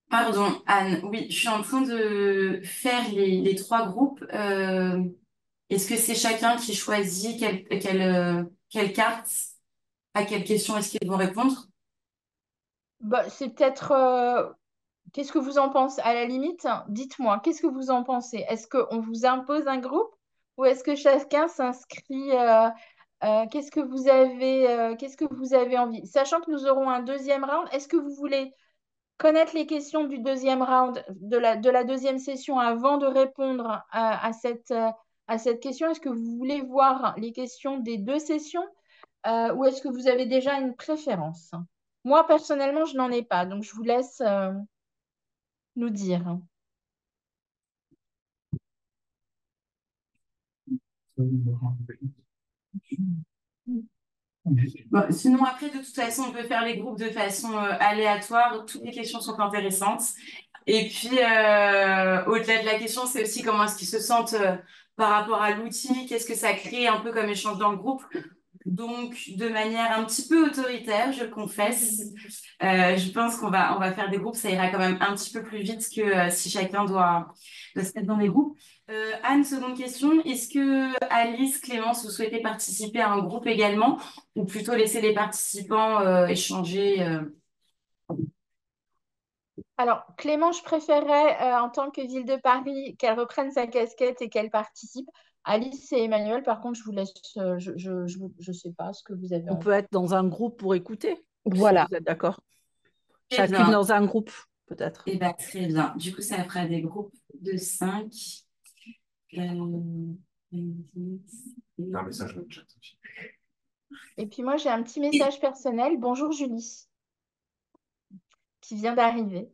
Pardon, Anne. Oui, je suis en train de faire les trois groupes. Est-ce que c'est chacun qui choisit quelle carte, à quelle question est-ce qu'ils vont répondre? Bah, c'est peut-être. Qu'est-ce que vous en pensez? À la limite, dites-moi, qu'est-ce que vous en pensez? Est-ce qu'on vous impose un groupe ou est-ce que chacun s'inscrit qu'est-ce que vous avez envie? Sachant que nous aurons un deuxième round, est-ce que vous voulez connaître les questions du deuxième round, de la deuxième session avant de répondre à cette question? Est-ce que vous voulez voir les questions des deux sessions ou est-ce que vous avez déjà une préférence? Moi, personnellement, je n'en ai pas, donc je vous laisse nous dire. Bon, sinon, après, de toute façon, on peut faire les groupes de façon aléatoire. Toutes les questions sont intéressantes. Et puis, au-delà de la question, c'est aussi comment est-ce qu'ils se sentent par rapport à l'outil, qu'est-ce que ça crée un peu comme échange dans le groupe. Donc, de manière un petit peu autoritaire, je le confesse, je pense qu'on va faire des groupes, ça ira quand même un petit peu plus vite que si chacun doit se mettre dans des groupes. Anne, seconde question, est-ce que Alice, Clémence, vous souhaitez participer à un groupe également ou plutôt laisser les participants échanger Alors, Clément, je préférerais, en tant que ville de Paris, qu'elle reprenne sa casquette et qu'elle participe. Alice et Emmanuel, par contre, je vous laisse, je sais pas ce que vous avez On envie. peut être dans un groupe pour écouter, si Voilà. vous êtes d'accord. Très Chacune bien. dans un groupe, peut-être. Eh ben, très bien. Du coup, ça fera des groupes de 5. Un message dans le chat aussi. Et puis moi, j'ai un petit message personnel. Bonjour Julie, qui vient d'arriver,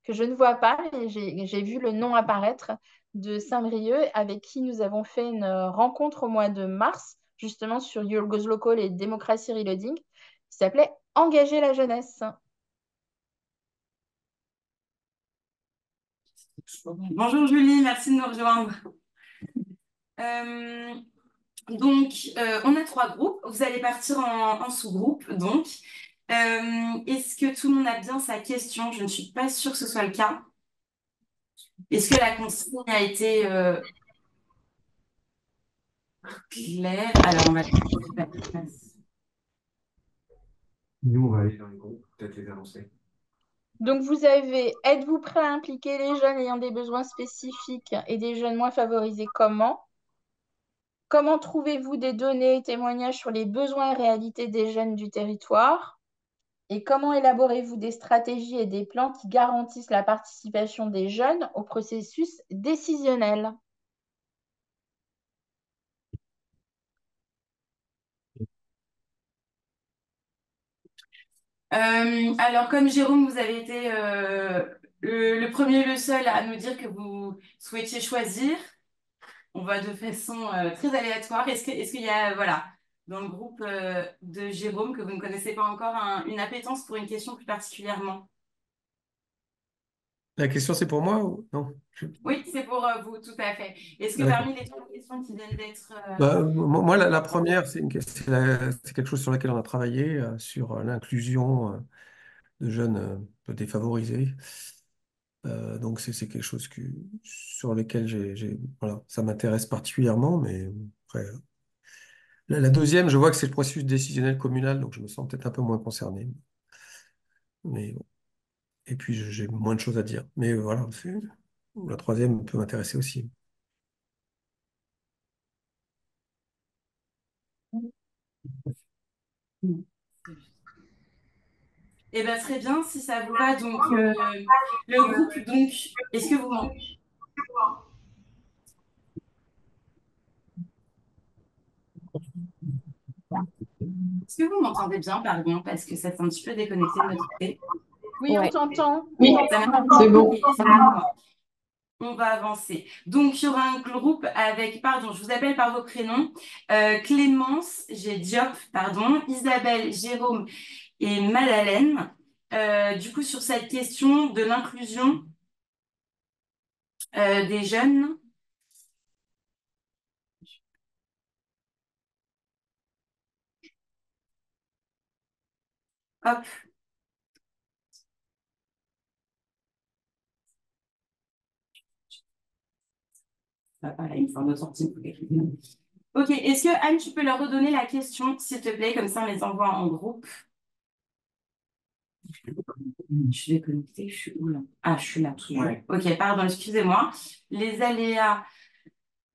que je ne vois pas, mais j'ai vu le nom apparaître de Saint-Brieuc, avec qui nous avons fait une rencontre au mois de mars, justement sur Your Goes Local et Démocratie Reloading, qui s'appelait Engager la jeunesse. Bonjour Julie, merci de nous rejoindre. Euh, donc, on a 3 groupes. Vous allez partir en sous-groupe. Donc, est-ce que tout le monde a bien sa question? Je ne suis pas sûre que ce soit le cas. Est-ce que la consigne a été claire? Alors, on va... Nous, on va aller dans les groupes, peut-être les annoncer. Donc, vous avez, êtes-vous prêt à impliquer les jeunes ayant des besoins spécifiques et des jeunes moins favorisés? Comment? Comment trouvez-vous des données et témoignages sur les besoins et réalités des jeunes du territoire? Et comment élaborez-vous des stratégies et des plans qui garantissent la participation des jeunes au processus décisionnel? Alors, comme Jérôme, vous avez été le premier, le seul à nous dire que vous souhaitiez choisir. On va de façon très aléatoire. Est-ce qu'il y a, voilà, dans le groupe de Jérôme, que vous ne connaissez pas encore, une appétence pour une question plus particulièrement? La question, c'est pour moi ou non? Oui, c'est pour vous, tout à fait. Est-ce que D'accord. parmi les trois questions qui viennent d'être... Moi, la première, c'est quelque chose sur laquelle on a travaillé, sur l'inclusion de jeunes un peu défavorisés. Donc, c'est quelque chose sur lequel voilà, ça m'intéresse particulièrement. Mais après, la deuxième, je vois que c'est le processus décisionnel communal, donc je me sens peut-être un peu moins concerné. Mais bon. Et puis, j'ai moins de choses à dire. Mais voilà, la troisième peut m'intéresser aussi. Eh bien, très bien, si ça vous va. Donc, le groupe, donc, est-ce que vous est-ce que vous m'entendez bien, pardon, parce que ça s'est un petit peu déconnecté de notre côté. Oui, on Ouais. t'entend. Oui, On ça t'entend. marche. C'est bon. Ok, excusez-moi. On va avancer. Donc, il y aura un groupe avec, pardon, je vous appelle par vos prénoms. Clémence, j'ai Diop, pardon, Isabelle, Jérôme et Madeleine. Du coup, sur cette question de l'inclusion des jeunes. Hop. Voilà, une forme de sortie. Ok, est-ce que Anne, tu peux leur redonner la question, s'il te plaît, comme ça on les envoie en groupe. Je suis déconnectée, je suis où là? Ah, je suis là, toujours. Ouais. Ok, pardon, excusez-moi. Les aléas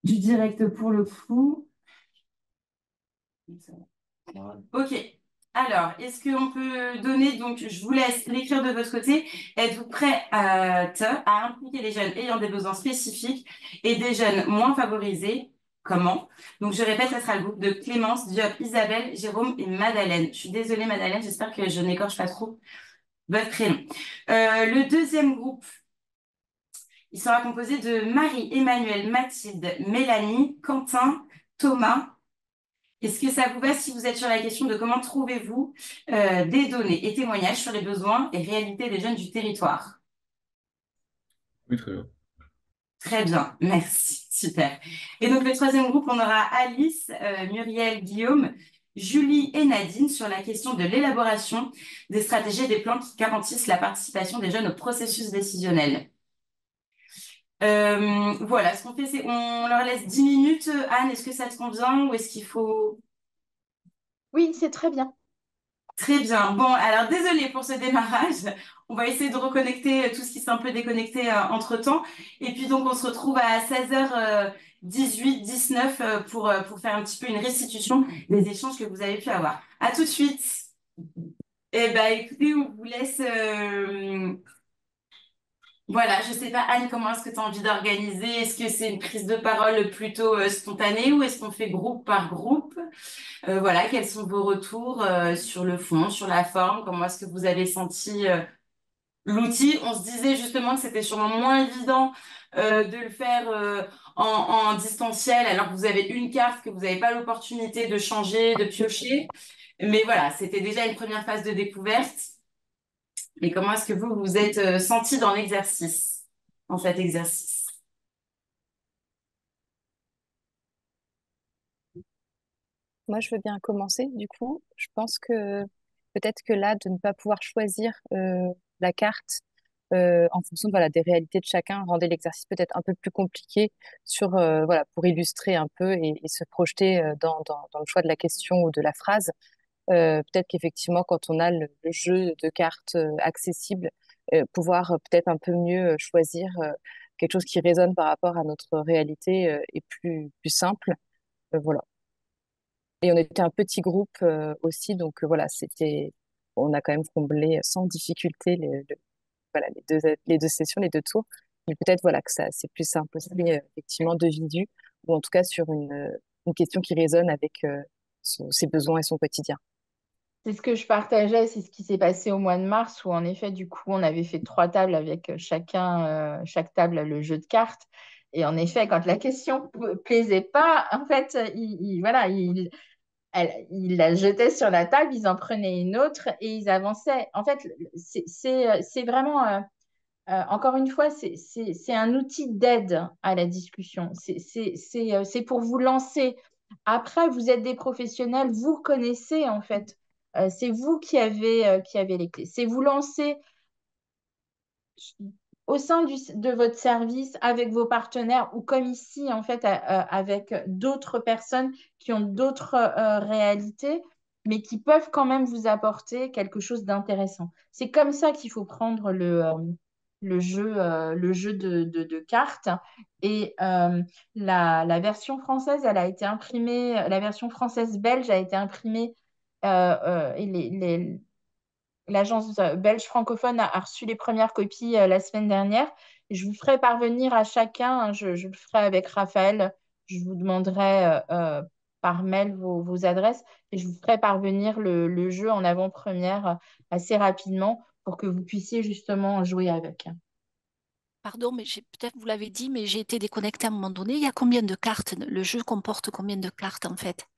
du direct pour le coup. Ok. Alors, est-ce qu'on peut donner, donc je vous laisse l'écrire de votre côté. Êtes-vous prêt à impliquer les jeunes ayant des besoins spécifiques et des jeunes moins favorisés? Comment? Donc, je répète, ça sera le groupe de Clémence, Diop, Isabelle, Jérôme et Madeleine. Je suis désolée, Madeleine, j'espère que je n'écorche pas trop votre prénom. Le deuxième groupe, il sera composé de Marie, Emmanuel, Mathilde, Mélanie, Quentin, Thomas. Est-ce que ça vous va si vous êtes sur la question de comment trouvez-vous des données et témoignages sur les besoins et réalités des jeunes du territoire? Oui, très bien. Très bien, merci, super. Et donc le troisième groupe, on aura Alice, Muriel, Guillaume, Julie et Nadine sur la question de l'élaboration des stratégies et des plans qui garantissent la participation des jeunes au processus décisionnel. Voilà, ce qu'on fait, c'est on leur laisse 10 minutes. Anne, est-ce que ça te convient ou est-ce qu'il faut... Oui, c'est très bien. Très bien. Bon, alors désolée pour ce démarrage. On va essayer de reconnecter tout ce qui s'est un peu déconnecté entre-temps. Et puis donc, on se retrouve à 16h18, 19 pour faire un petit peu une restitution des échanges que vous avez pu avoir. À tout de suite. Eh ben, écoutez, on vous laisse... Voilà, je sais pas, Anne, comment est-ce que tu as envie d'organiser? Est-ce que c'est une prise de parole plutôt spontanée ou est-ce qu'on fait groupe par groupe? Voilà, quels sont vos retours sur le fond, sur la forme? Comment est-ce que vous avez senti l'outil? On se disait justement que c'était sûrement moins évident de le faire en distanciel alors que vous avez une carte que vous n'avez pas l'opportunité de changer, de piocher. Mais voilà, c'était déjà une première phase de découverte. Et comment est-ce que vous vous êtes senti dans l'exercice, dans cet exercice? Moi, je veux bien commencer. Du coup, je pense que peut-être que là, de ne pas pouvoir choisir la carte en fonction voilà, des réalités de chacun rendait l'exercice peut-être un peu plus compliqué voilà, pour illustrer un peu et se projeter dans le choix de la question ou de la phrase. Peut-être qu'effectivement, quand on a le jeu de cartes accessible, pouvoir peut-être un peu mieux choisir quelque chose qui résonne par rapport à notre réalité est plus simple. Voilà. Et on était un petit groupe aussi, donc voilà, on a quand même comblé sans difficulté voilà, les deux sessions, les deux tours. Mais peut-être voilà que ça, c'est plus simple aussi, effectivement, de visu, ou en tout cas sur une question qui résonne avec ses besoins et son quotidien. C'est ce que je partageais, c'est ce qui s'est passé au mois de mars, où en effet, du coup, on avait fait trois tables avec chaque table a le jeu de cartes. Et en effet, quand la question plaisait pas, en fait, voilà, il la jetait sur la table, ils en prenaient une autre et ils avançaient. En fait, c'est vraiment Encore une fois, c'est un outil d'aide à la discussion. C'est pour vous lancer. Après, vous êtes des professionnels, vous connaissez en fait. C'est vous qui avez les clés. C'est vous lancer au sein de votre service avec vos partenaires ou comme ici, en fait, avec d'autres personnes qui ont d'autres réalités, mais qui peuvent quand même vous apporter quelque chose d'intéressant. C'est comme ça qu'il faut prendre le jeu de cartes. Et la version française, elle a été imprimée, la version française-belge a été imprimée et l'agence belge francophone a reçu les premières copies la semaine dernière. Et je vous ferai parvenir à chacun, hein, je le ferai avec Raphaël, je vous demanderai par mail vos adresses et je vous ferai parvenir le jeu en avant-première assez rapidement pour que vous puissiez justement jouer avec. Pardon, mais peut-être vous l'avez dit, mais j'ai été déconnectée à un moment donné. Il y a combien de cartes? Le jeu comporte combien de cartes en fait?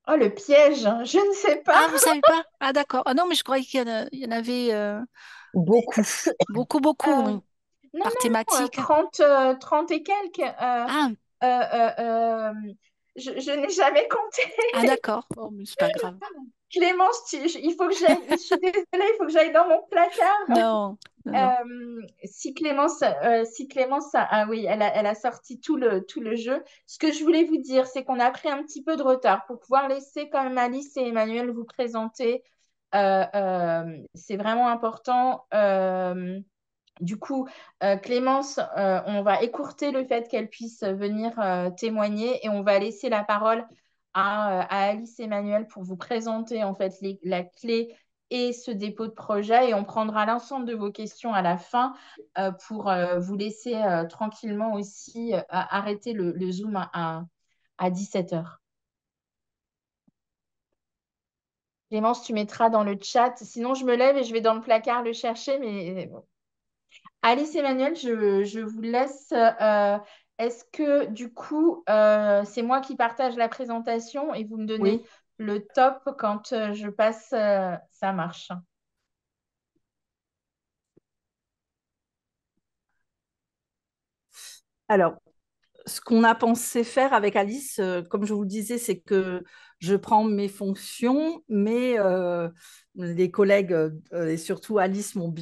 Oh, le piège, je ne sais pas. Ah, vous savez pas? Ah, d'accord. Ah non, mais je croyais il y en avait Beaucoup. beaucoup, beaucoup, Euh, oui, non, par non, thématique. 30 et quelques. Ah, Euh, euh, euh, je n'ai jamais compté. ah d'accord. Bon, mais c'est pas grave. Clémence, il faut que j'aille. Je suis désolée, il faut que j'aille dans mon placard. Non, non, non. Si Clémence, ah oui, elle a sorti tout le jeu. Ce que je voulais vous dire, c'est qu'on a pris un petit peu de retard pour pouvoir laisser quand même Alice et Emmanuel vous présenter. C'est vraiment important. Du coup, Clémence, on va écourter le fait qu'elle puisse venir témoigner et on va laisser la parole à Alice Emmanuel pour vous présenter en fait la clé et ce dépôt de projet et on prendra l'ensemble de vos questions à la fin pour vous laisser tranquillement aussi arrêter le Zoom à 17 heures. Clémence, tu mettras dans le chat. Sinon, je me lève et je vais dans le placard le chercher, mais bon. Alice Emmanuel, je vous laisse. Est-ce que du coup, c'est moi qui partage la présentation et vous me donnez Oui. le top quand je passe, ça marche. Alors, ce qu'on a pensé faire avec Alice, comme je vous le disais, c'est que je prends mes fonctions, mais les collègues et surtout Alice m'ont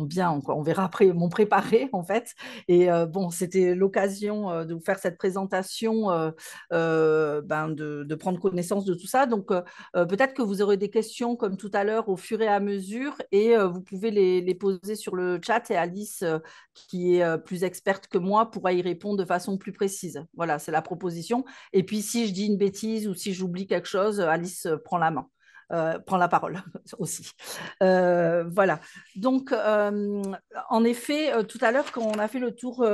bien, encore, on verra après, m'ont préparé en fait. Et bon, c'était l'occasion de vous faire cette présentation, de prendre connaissance de tout ça. Donc peut-être que vous aurez des questions comme tout à l'heure au fur et à mesure et vous pouvez les poser sur le chat et Alice qui est plus experte que moi, pourra y répondre de façon plus précise. Voilà, c'est la proposition. Et puis, si je dis une bêtise ou si j'oublie quelque chose, Alice prend la main. Prend la parole aussi. Voilà. Donc, en effet, tout à l'heure, quand on a fait le tour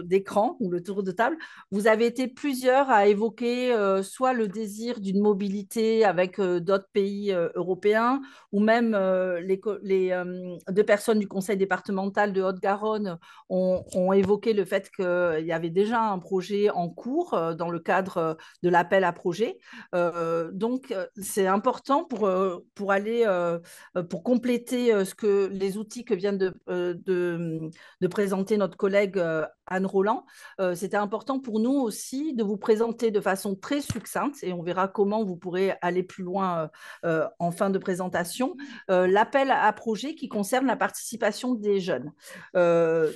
d'écran ou le tour de table, vous avez été plusieurs à évoquer soit le désir d'une mobilité avec d'autres pays européens, ou même les deux personnes du conseil départemental de Haute-Garonne ont évoqué le fait qu'il y avait déjà un projet en cours dans le cadre de l'appel à projet. Donc, c'est important pour aller, pour compléter les outils que vient de présenter notre collègue Anne Roland. C'était important pour nous aussi de vous présenter de façon très succincte, et on verra comment vous pourrez aller plus loin en fin de présentation, l'appel à projet qui concerne la participation des jeunes.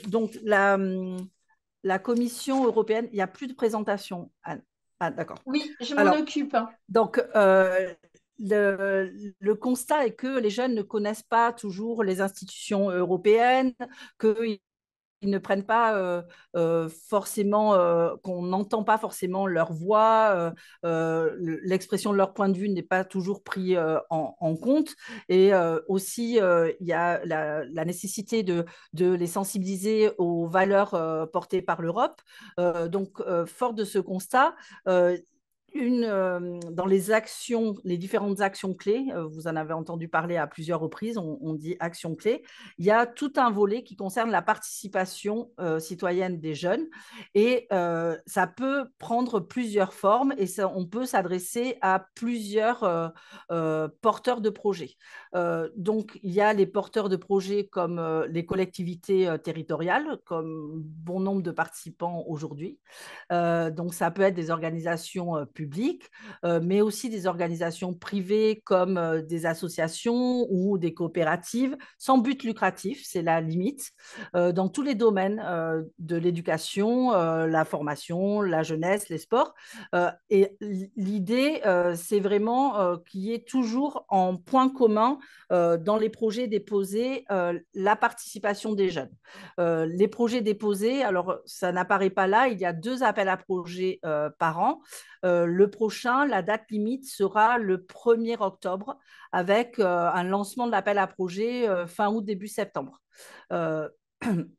Donc, la Commission européenne, il n'y a plus de présentation, Anne. Ah, d'accord. Oui, je m'en Alors, occupe. donc, le constat est que les jeunes ne connaissent pas toujours les institutions européennes, qu'ils ne prennent pas forcément, qu'on n'entend pas forcément leur voix, l'expression de leur point de vue n'est pas toujours pris en compte. Et aussi, il y a la nécessité de les sensibiliser aux valeurs portées par l'Europe. Donc, fort de ce constat, dans les actions, les différentes actions clés, vous en avez entendu parler à plusieurs reprises, on dit actions clés, il y a tout un volet qui concerne la participation citoyenne des jeunes et ça peut prendre plusieurs formes et on peut s'adresser à plusieurs porteurs de projets. Donc, il y a les porteurs de projets comme les collectivités territoriales, comme bon nombre de participants aujourd'hui. Donc, ça peut être des organisations publiques, mais aussi des organisations privées comme des associations ou des coopératives sans but lucratif, c'est la limite, dans tous les domaines de l'éducation, la formation, la jeunesse, les sports. Et l'idée, c'est vraiment qu'il y ait toujours en point commun dans les projets déposés la participation des jeunes. Les projets déposés, alors ça n'apparaît pas là, il y a 2 appels à projets par an. Le prochain, la date limite sera le 1er octobre avec un lancement de l'appel à projets fin août, début septembre.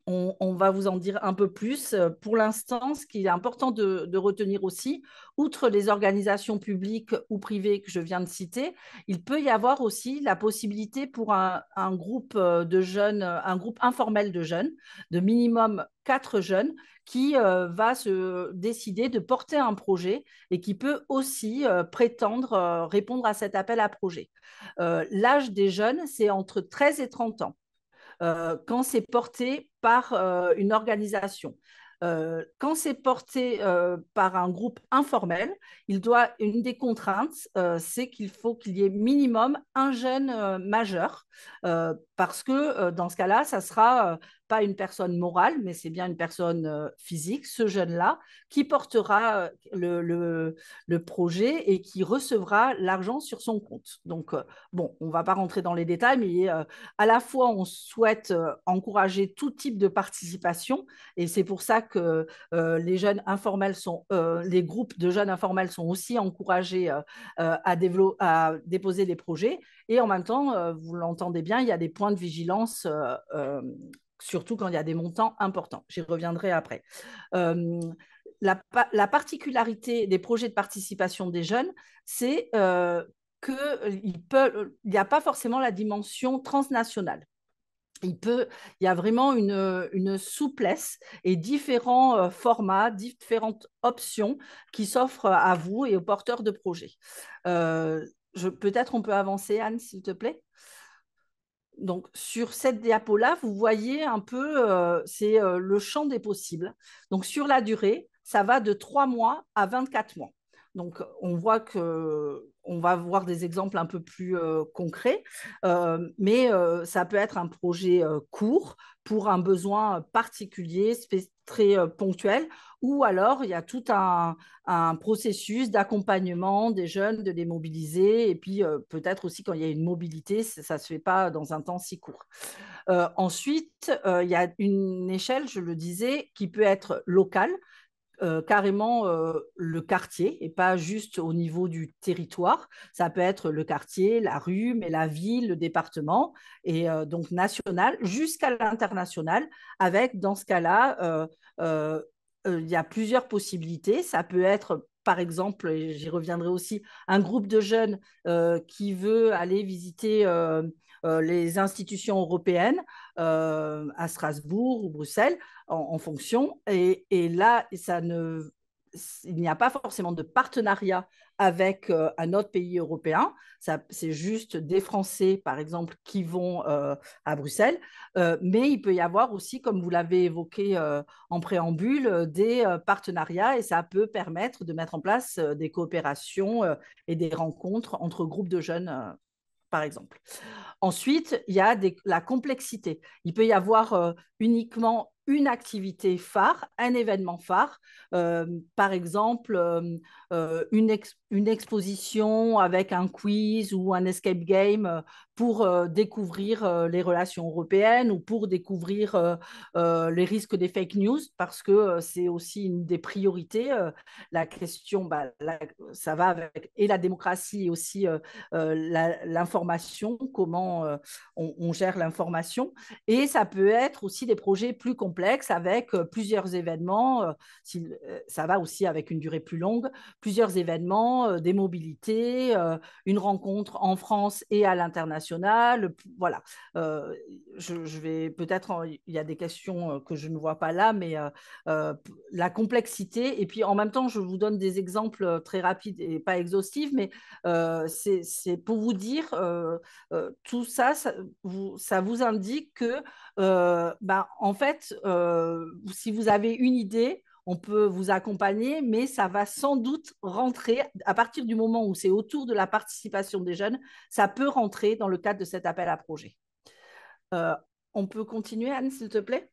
On va vous en dire un peu plus. Pour l'instant, ce qui est important de retenir aussi, outre les organisations publiques ou privées que je viens de citer, il peut y avoir aussi la possibilité pour un groupe de jeunes, un groupe informel de jeunes, de minimum 4 jeunes, qui va se décider de porter un projet et qui peut aussi prétendre répondre à cet appel à projet. L'âge des jeunes, c'est entre 13 et 30 ans. Quand c'est porté par une organisation. Quand c'est porté par un groupe informel, une des contraintes, c'est qu'il faut qu'il y ait minimum un jeune majeur, parce que dans ce cas-là, ça sera pas une personne morale, mais c'est bien une personne physique, ce jeune-là, qui portera le projet et qui recevra l'argent sur son compte. Donc, bon, on ne va pas rentrer dans les détails, mais à la fois, on souhaite encourager tout type de participation, et c'est pour ça que les jeunes informels les groupes de jeunes informels sont aussi encouragés à déposer les projets. Et en même temps, vous l'entendez bien, il y a des points de vigilance, surtout quand il y a des montants importants. J'y reviendrai après. La particularité des projets de participation des jeunes, c'est qu'il n'y a pas forcément la dimension transnationale. Il y a vraiment une souplesse et différents formats, différentes options qui s'offrent à vous et aux porteurs de projets. Peut-être on peut avancer, Anne, s'il te plaît. Donc, sur cette diapo-là, vous voyez un peu, c'est le champ des possibles. Donc, sur la durée, ça va de 3 mois à 24 mois. Donc, on voit qu'on va voir des exemples un peu plus concrets, mais ça peut être un projet court pour un besoin particulier, très ponctuel, ou alors il y a tout un processus d'accompagnement des jeunes, de les mobiliser, et puis peut-être aussi quand il y a une mobilité, ça ne se fait pas dans un temps si court. Ensuite, il y a une échelle, je le disais, qui peut être locale, carrément le quartier et pas juste au niveau du territoire. Ça peut être le quartier, la rue, mais la ville, le département, et donc national jusqu'à l'international, avec dans ce cas-là, il y a plusieurs possibilités. Ça peut être par exemple, et j'y reviendrai aussi, un groupe de jeunes qui veut aller visiter les institutions européennes à Strasbourg ou Bruxelles en fonction. Et là, il n'y a pas forcément de partenariat avec un autre pays européen. C'est juste des Français, par exemple, qui vont à Bruxelles. Mais il peut y avoir aussi, comme vous l'avez évoqué en préambule, des partenariats et ça peut permettre de mettre en place des coopérations et des rencontres entre groupes de jeunes, par exemple. Ensuite, il y a la complexité. Il peut y avoir uniquement une activité phare, un événement phare, par exemple une exposition avec un quiz ou un escape game pour découvrir les relations européennes ou pour découvrir les risques des fake news, parce que c'est aussi une des priorités. La question, ça va avec et la démocratie et aussi l'information, comment on gère l'information. Et ça peut être aussi des projets plus complexes complexe avec plusieurs événements, ça va aussi avec une durée plus longue, plusieurs événements, des mobilités, une rencontre en France et à l'international. Voilà. Je vais peut-être, il y a des questions que je ne vois pas là, mais la complexité. Et puis en même temps, je vous donne des exemples très rapides et pas exhaustifs, mais c'est pour vous dire, tout ça, ça vous indique que, en fait, si vous avez une idée, on peut vous accompagner, mais ça va sans doute rentrer, à partir du moment où c'est autour de la participation des jeunes, ça peut rentrer dans le cadre de cet appel à projet. On peut continuer, Anne, s'il te plaît?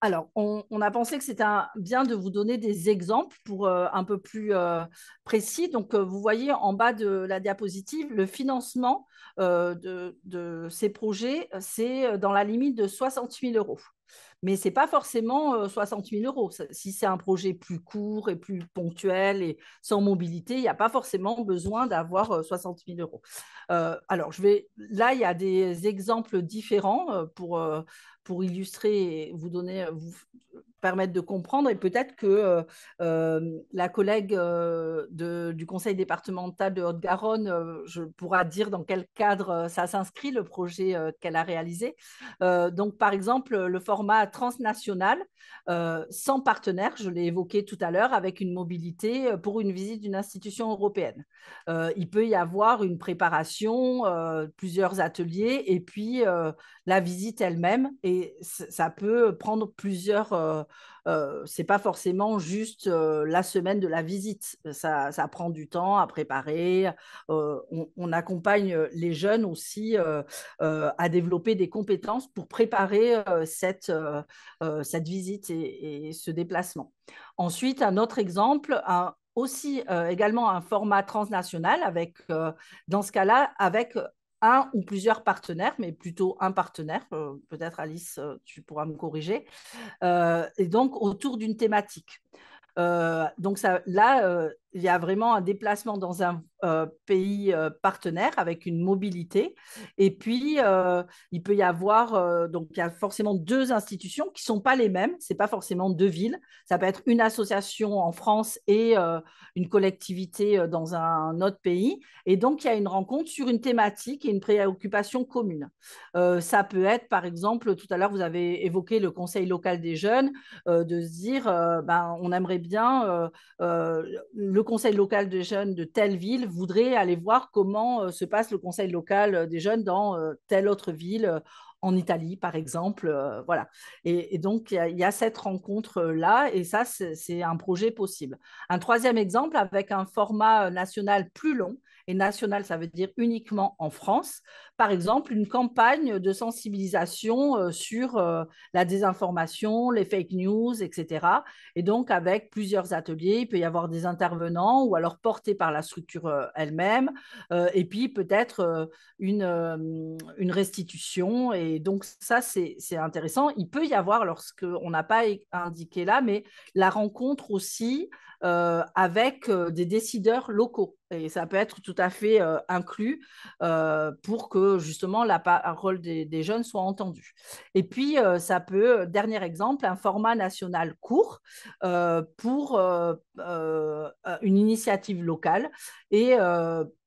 Alors, on a pensé que c'était bien de vous donner des exemples pour un peu plus précis. Donc, vous voyez en bas de la diapositive, le financement de ces projets, c'est dans la limite de 60 000 euros. Mais ce n'est pas forcément 60 000 euros. Si c'est un projet plus court et plus ponctuel et sans mobilité, il n'y a pas forcément besoin d'avoir 60 000 euros. Alors, là, il y a des exemples différents pour illustrer et vous permettre de comprendre. Et peut-être que la collègue du conseil départemental de Haute-Garonne pourra dire dans quel cadre ça s'inscrit, le projet qu'elle a réalisé. Donc, par exemple, le format transnational, sans partenaire, je l'ai évoqué tout à l'heure, avec une mobilité pour une visite d'une institution européenne. Il peut y avoir une préparation, plusieurs ateliers, et puis la visite elle-même. Et ça peut prendre plusieurs... c'est pas forcément juste la semaine de la visite. Ça prend du temps à préparer. On accompagne les jeunes aussi à développer des compétences pour préparer cette visite et ce déplacement. Ensuite, un autre exemple, aussi également un format transnational avec, dans ce cas-là, avec un ou plusieurs partenaires, mais plutôt un partenaire. Peut-être Alice, tu pourras me corriger. Et donc autour d'une thématique. Donc là, il y a vraiment un déplacement dans un pays partenaire avec une mobilité. Et puis, il peut y avoir, donc il y a forcément deux institutions qui ne sont pas les mêmes. Ce n'est pas forcément deux villes. Ça peut être une association en France et une collectivité dans un autre pays. Et donc, il y a une rencontre sur une thématique et une préoccupation commune. Ça peut être, par exemple, tout à l'heure, vous avez évoqué le conseil local des jeunes, de se dire, on aimerait bien, le conseil local des jeunes de telle ville voudrait aller voir comment se passe le conseil local des jeunes dans telle autre ville, en Italie, par exemple. Voilà. Et donc, il y a cette rencontre-là, et ça, c'est un projet possible. Un troisième exemple, avec un format national plus long, et national, ça veut dire uniquement en France. Par exemple, une campagne de sensibilisation sur la désinformation, les fake news, etc. Et donc, avec plusieurs ateliers, il peut y avoir des intervenants ou alors portés par la structure elle-même, et puis peut-être une restitution. Et donc, ça, c'est intéressant. Il peut y avoir, lorsqu'on n'a pas indiqué là, mais la rencontre aussi avec des décideurs locaux. Et ça peut être tout à fait inclus pour que justement la parole des jeunes soit entendue. Et puis, ça peut, dernier exemple, un format national court pour une initiative locale. Et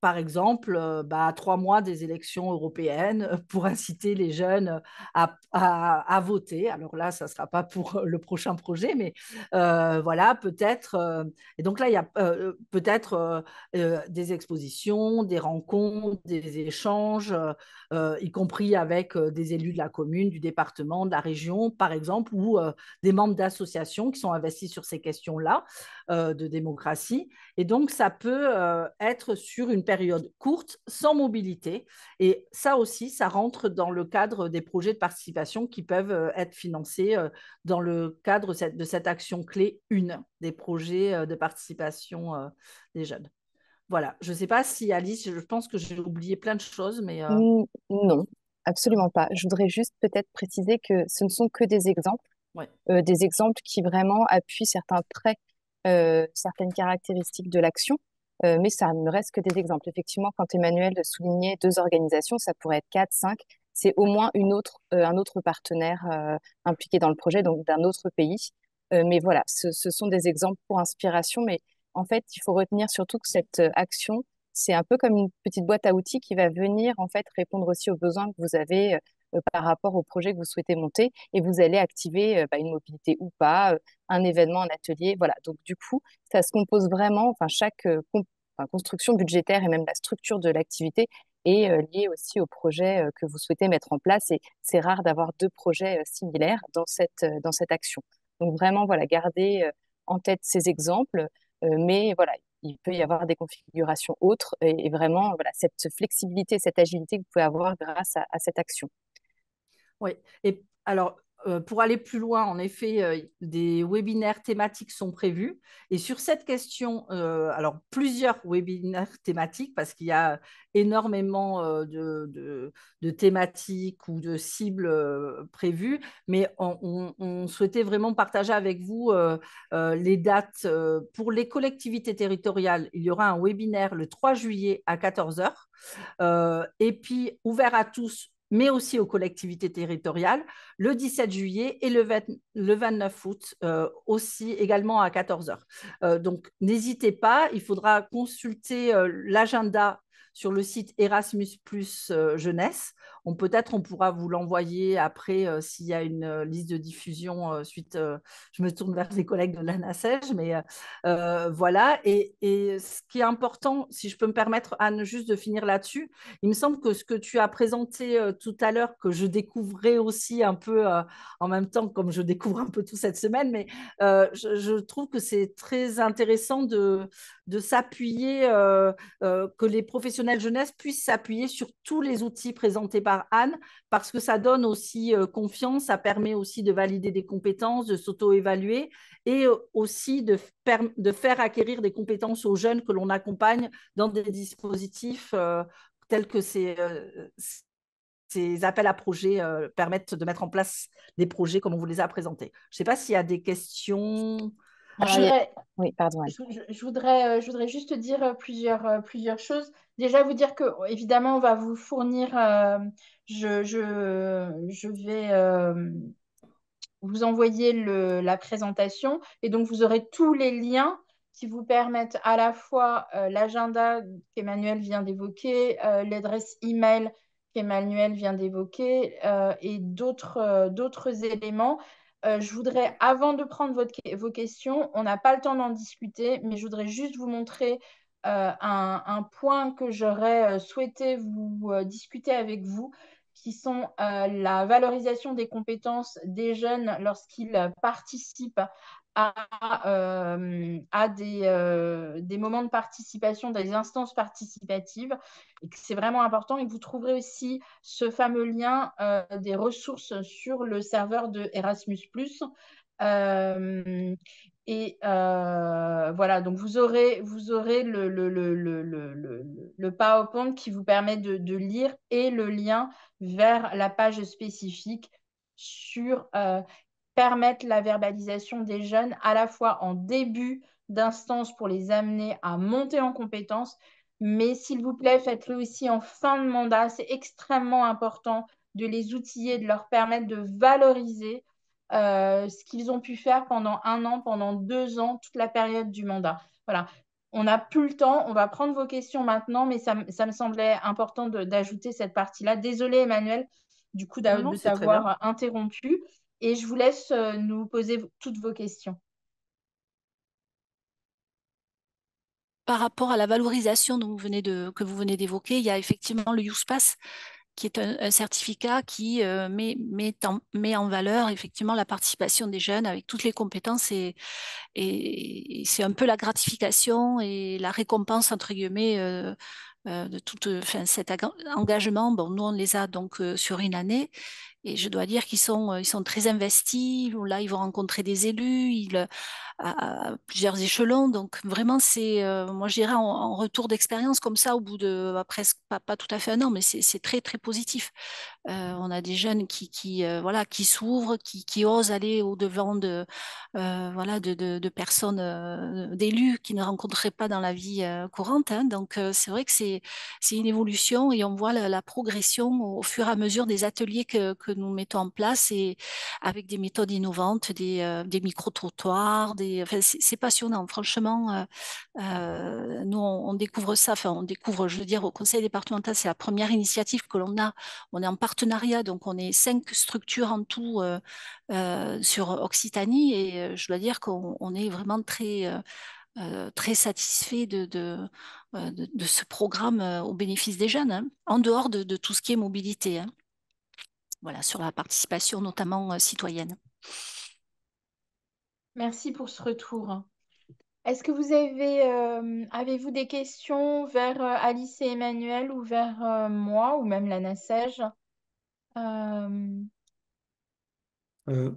par exemple, à 3 mois des élections européennes, pour inciter les jeunes à voter. Alors là, ça ne sera pas pour le prochain projet, mais voilà, peut-être. Et donc là, il y a peut-être des expositions, des rencontres, des échanges, y compris avec des élus de la commune, du département, de la région, par exemple, ou des membres d'associations qui sont investis sur ces questions-là de démocratie. Et donc, ça peut être sur une période courte, sans mobilité. Et ça aussi, ça rentre dans le cadre des projets de participation qui peuvent être financés dans le cadre de cette action clé 1 des projets de participation des jeunes. Voilà, je ne sais pas si Alice, je pense que j'ai oublié plein de choses, mais... Non, absolument pas. Je voudrais juste peut-être préciser que ce ne sont que Ouais. des exemples qui vraiment appuient certains traits, certaines caractéristiques de l'action, mais ça ne reste que des exemples. Effectivement, quand Emmanuel soulignait 2 organisations, ça pourrait être 4, 5, c'est au moins un autre partenaire impliqué dans le projet, donc d'un autre pays. Mais voilà, ce sont des exemples pour inspiration. Mais en fait, il faut retenir surtout que cette action, c'est un peu comme une petite boîte à outils qui va venir en fait répondre aussi aux besoins que vous avez par rapport au projet que vous souhaitez monter. Et vous allez activer une mobilité ou pas, un événement, un atelier. Voilà. Donc du coup, ça se compose vraiment. Enfin, chaque construction budgétaire et même la structure de l'activité est liée aussi au projet que vous souhaitez mettre en place. Et c'est rare d'avoir deux projets similaires dans cette action. Donc vraiment, voilà, gardez en tête ces exemples, mais voilà, il peut y avoir des configurations autres et vraiment, voilà, cette flexibilité, cette agilité que vous pouvez avoir grâce à cette action. Oui, et alors pour aller plus loin, en effet, des webinaires thématiques sont prévus. Et sur cette question, alors plusieurs webinaires thématiques, parce qu'il y a énormément de thématiques ou de cibles prévues, mais on souhaitait vraiment partager avec vous les dates. Pour les collectivités territoriales, il y aura un webinaire le 3 juillet à 14 heures, et puis ouvert à tous, mais aussi aux collectivités territoriales, le 17 juillet et le 29 août, aussi également à 14 heures. Donc, n'hésitez pas, il faudra consulter l'agenda sur le site Erasmus Plus Jeunesse. Peut-être on pourra vous l'envoyer après s'il y a une liste de diffusion suite. Je me tourne vers les collègues de l'ANACEJ, mais voilà. Et ce qui est important, si je peux me permettre, Anne, juste de finir là-dessus, il me semble que ce que tu as présenté tout à l'heure, que je découvrais aussi un peu en même temps, comme je découvre un peu tout cette semaine, mais je trouve que c'est très intéressant de s'appuyer, que les professionnels jeunesse puissent s'appuyer sur tous les outils présentés par Anne, parce que ça donne aussi confiance, ça permet aussi de valider des compétences, de s'auto-évaluer et aussi de faire acquérir des compétences aux jeunes que l'on accompagne dans des dispositifs tels que ces appels à projets permettent de mettre en place des projets comme on vous les a présentés. Je ne sais pas s'il y a des questions. Oui, pardon. Je voudrais juste dire plusieurs choses. Déjà, vous dire que, évidemment, on va vous fournir, je vais vous envoyer la présentation et donc vous aurez tous les liens qui vous permettent à la fois l'agenda qu'Emmanuel vient d'évoquer, l'adresse email qu'Emmanuel vient d'évoquer et d'autres éléments. Je voudrais, avant de prendre vos questions, on n'a pas le temps d'en discuter, mais je voudrais juste vous montrer un point que j'aurais souhaité vous discuter avec vous, qui sont la valorisation des compétences des jeunes lorsqu'ils participent à des moments de participation, des instances participatives, et que c'est vraiment important. Et que vous trouverez aussi ce fameux lien des ressources sur le serveur de Erasmus+. Voilà, donc vous aurez le PowerPoint qui vous permet de lire et le lien vers la page spécifique sur permettre la verbalisation des jeunes à la fois en début d'instance pour les amener à monter en compétences, mais s'il vous plaît, faites-le aussi en fin de mandat. C'est extrêmement important de les outiller, de leur permettre de valoriser ce qu'ils ont pu faire pendant 1 an, pendant 2 ans, toute la période du mandat. Voilà. On n'a plus le temps, on va prendre vos questions maintenant, mais ça me semblait important d'ajouter cette partie-là. Désolée, Emmanuel, du coup, de t'avoir interrompu. Et je vous laisse nous poser toutes vos questions. Par rapport à la valorisation que vous venez d'évoquer, il y a effectivement le YouSpace, qui est un certificat qui met en valeur effectivement la participation des jeunes avec toutes les compétences et c'est un peu la gratification et la récompense entre guillemets de tout cet engagement. Bon, nous on les a donc sur une année Et je dois dire ils sont très investis. Là, ils vont rencontrer des élus à plusieurs échelons. Donc, vraiment, moi, je dirais, en retour d'expérience comme ça, au bout de presque pas tout à fait un an, mais c'est très, très positif. On a des jeunes voilà, qui s'ouvrent, qui osent aller au-devant de personnes, d'élus qu'ils ne rencontreraient pas dans la vie courante, hein. Donc, c'est vrai que c'est une évolution et on voit la progression au fur et à mesure des ateliers que nous mettons en place et avec des méthodes innovantes, des micro-trottoirs, enfin, c'est passionnant. Franchement, nous, on découvre ça, enfin, on découvre, je veux dire, au conseil départemental, c'est la première initiative que l'on a. On est en partenariat, donc on est 5 structures en tout sur Occitanie et je dois dire qu'on est vraiment très satisfait de ce programme au bénéfice des jeunes, hein, en dehors de tout ce qui est mobilité, hein. Voilà, sur la participation notamment citoyenne. Merci pour ce retour. Est-ce que avez-vous des questions vers Alice et Emmanuel ou vers moi ou même la NACEJ? Euh, Euh,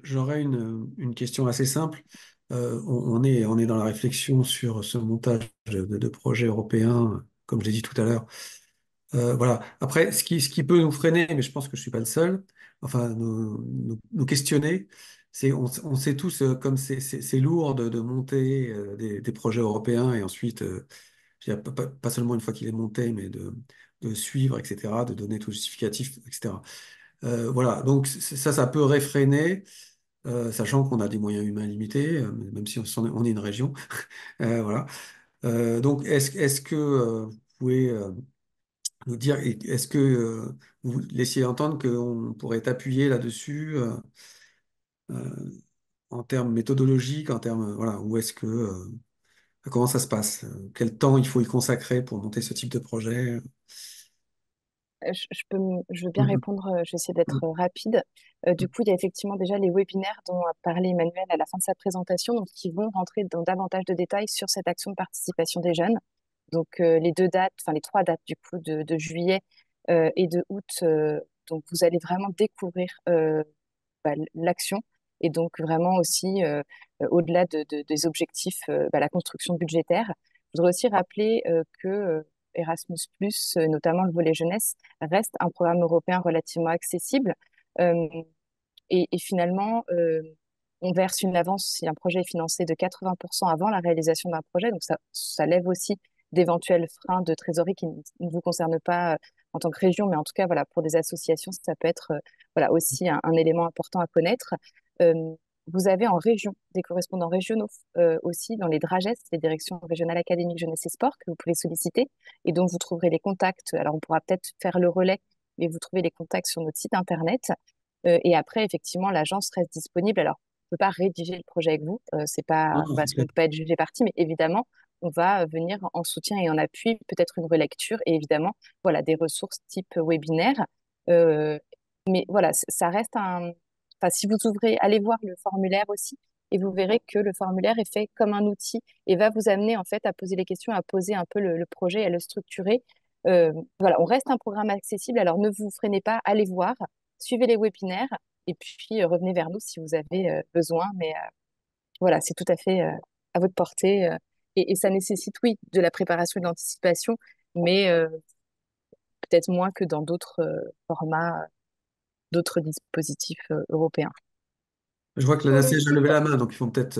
J'aurais une question assez simple. On est dans la réflexion sur ce montage de projets européens, comme je l'ai dit tout à l'heure. Voilà. Après, ce qui peut nous freiner, mais je pense que je suis pas le seul, enfin, nous questionner, on sait tous comme c'est lourd de monter des projets européens et ensuite, je dirais pas seulement une fois qu'il est monté, mais de suivre, etc., de donner tout justificatif, etc. Voilà. Donc, ça peut réfréner, sachant qu'on a des moyens humains limités, même si on est une région. Voilà. Donc, est-ce que vous pouvez nous dire, est-ce que vous laissiez entendre qu'on pourrait appuyer là-dessus euh, en termes méthodologiques, en termes, voilà, où est-ce que, comment ça se passe? Quel temps il faut y consacrer pour monter ce type de projet? Je veux bien Mhm. répondre, je vais essayer d'être rapide. Du coup, il y a effectivement déjà les webinaires dont a parlé Emmanuel à la fin de sa présentation, donc qui vont rentrer dans davantage de détails sur cette action de participation des jeunes. Donc les deux dates, enfin les trois dates du coup de juillet et de août, donc vous allez vraiment découvrir l'action et donc vraiment aussi au-delà des objectifs, la construction budgétaire. Je voudrais aussi rappeler que Erasmus+, notamment le volet jeunesse, reste un programme européen relativement accessible. Euh, et finalement, on verse une avance si un projet est financé de 80% avant la réalisation d'un projet. Donc ça lève aussi d'éventuels freins de trésorerie qui ne vous concernent pas en tant que région, mais en tout cas, voilà, pour des associations, ça peut être voilà, aussi un élément important à connaître. Euh, Vous avez en région des correspondants régionaux aussi dans les DRAGES, les directions régionales académiques jeunesse et sport, que vous pouvez solliciter et dont vous trouverez les contacts. Alors, on pourra peut-être faire le relais, mais vous trouvez les contacts sur notre site internet. Et après, effectivement, l'agence reste disponible. Alors, on ne peut pas rédiger le projet avec vous, c'est pas Non, c'est parce qu'on clair. ne peut pas être jugé partie, mais évidemment, on va venir en soutien et en appui, peut-être une relecture et évidemment, voilà, des ressources type webinaire. Euh, mais voilà, ça reste un. Enfin, si vous ouvrez, allez voir le formulaire aussi, et vous verrez que le formulaire est fait comme un outil et va vous amener en fait à poser les questions, à poser un peu le projet, à le structurer. Voilà, on reste un programme accessible, alors ne vous freinez pas, allez voir, suivez les webinaires et puis revenez vers nous si vous avez besoin. Mais voilà, c'est tout à fait à votre portée. Et ça nécessite, oui, de la préparation et de l'anticipation, mais peut-être moins que dans d'autres formats, d'autres dispositifs européens. Je vois que la sur le NACEJ a levé site, la main, donc il faut peut-être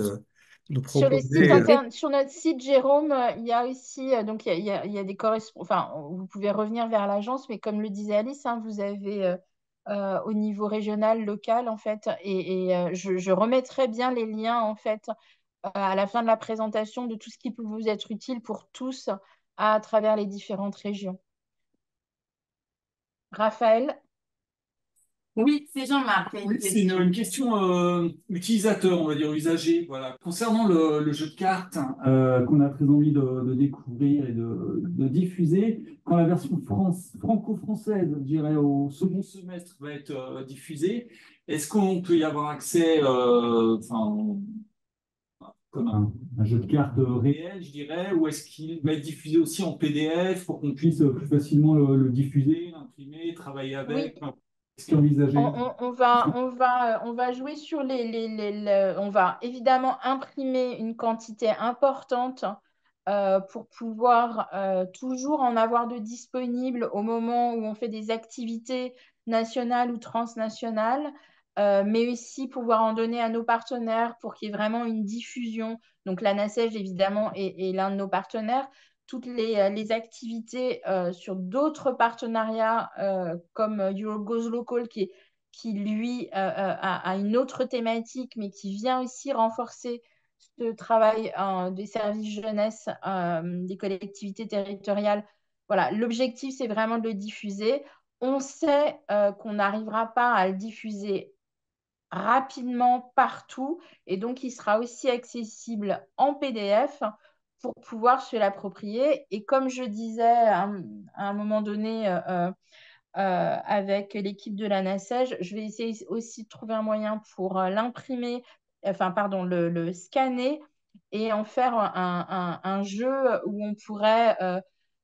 nous sur le proposer. site sur notre site, Jérôme, il y a aussi donc il y a des correspondants. Enfin, vous pouvez revenir vers l'agence, mais comme le disait Alice, hein, vous avez au niveau régional, local, en fait, je remettrai bien les liens en fait à la fin de la présentation de tout ce qui peut vous être utile pour tous à travers les différentes régions. Raphaël? Oui, c'est Jean-Marc qui a une Oui, c'est question. une question utilisateur, on va dire usager. Voilà. Concernant le jeu de cartes qu'on a très envie de découvrir et de diffuser, quand la version franco-française, je dirais, au second semestre va être diffusée, est-ce qu'on peut y avoir accès enfin, comme un jeu de cartes réel, je dirais, ou est-ce qu'il va être diffusé aussi en PDF pour qu'on puisse plus facilement le diffuser, l'imprimer, travailler Oui, avec? Enfin, Qu'est-ce qui est envisagé? On va jouer sur on va évidemment imprimer une quantité importante pour pouvoir toujours en avoir de disponibles au moment où on fait des activités nationales ou transnationales, mais aussi pouvoir en donner à nos partenaires pour qu'il y ait vraiment une diffusion. Donc la NACEJ, évidemment, est l'un de nos partenaires. Toutes les activités sur d'autres partenariats comme Euro Goes Local qui lui a une autre thématique mais qui vient aussi renforcer ce travail des services jeunesse des collectivités territoriales. Voilà, l'objectif c'est vraiment de le diffuser. On sait qu'on n'arrivera pas à le diffuser rapidement partout et donc il sera aussi accessible en PDF pour pouvoir se l'approprier. Et comme je disais à un moment donné avec l'équipe de la NACEJ, je vais essayer aussi de trouver un moyen pour l'imprimer, enfin pardon, le scanner et en faire un jeu où on pourrait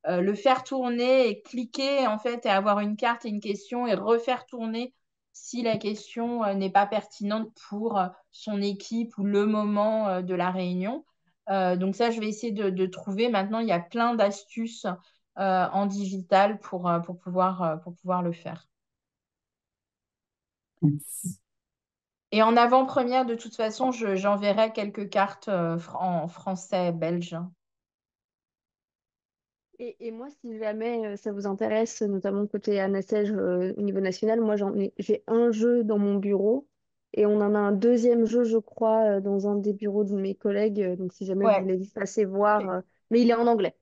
le faire tourner et cliquer en fait et avoir une carte et une question et refaire tourner si la question n'est pas pertinente pour son équipe ou le moment de la réunion. Donc ça, je vais essayer de trouver. Maintenant, il y a plein d'astuces en digital pour pouvoir le faire. Et en avant-première, de toute façon, j'enverrai quelques cartes en français, belge. Et moi, si jamais ça vous intéresse, notamment côté ANACEJ au niveau national, moi j'ai un jeu dans mon bureau et on en a un deuxième jeu, je crois, dans un des bureaux de mes collègues. Donc si jamais vous Ouais. voulez vite passer voir, mais il est en anglais.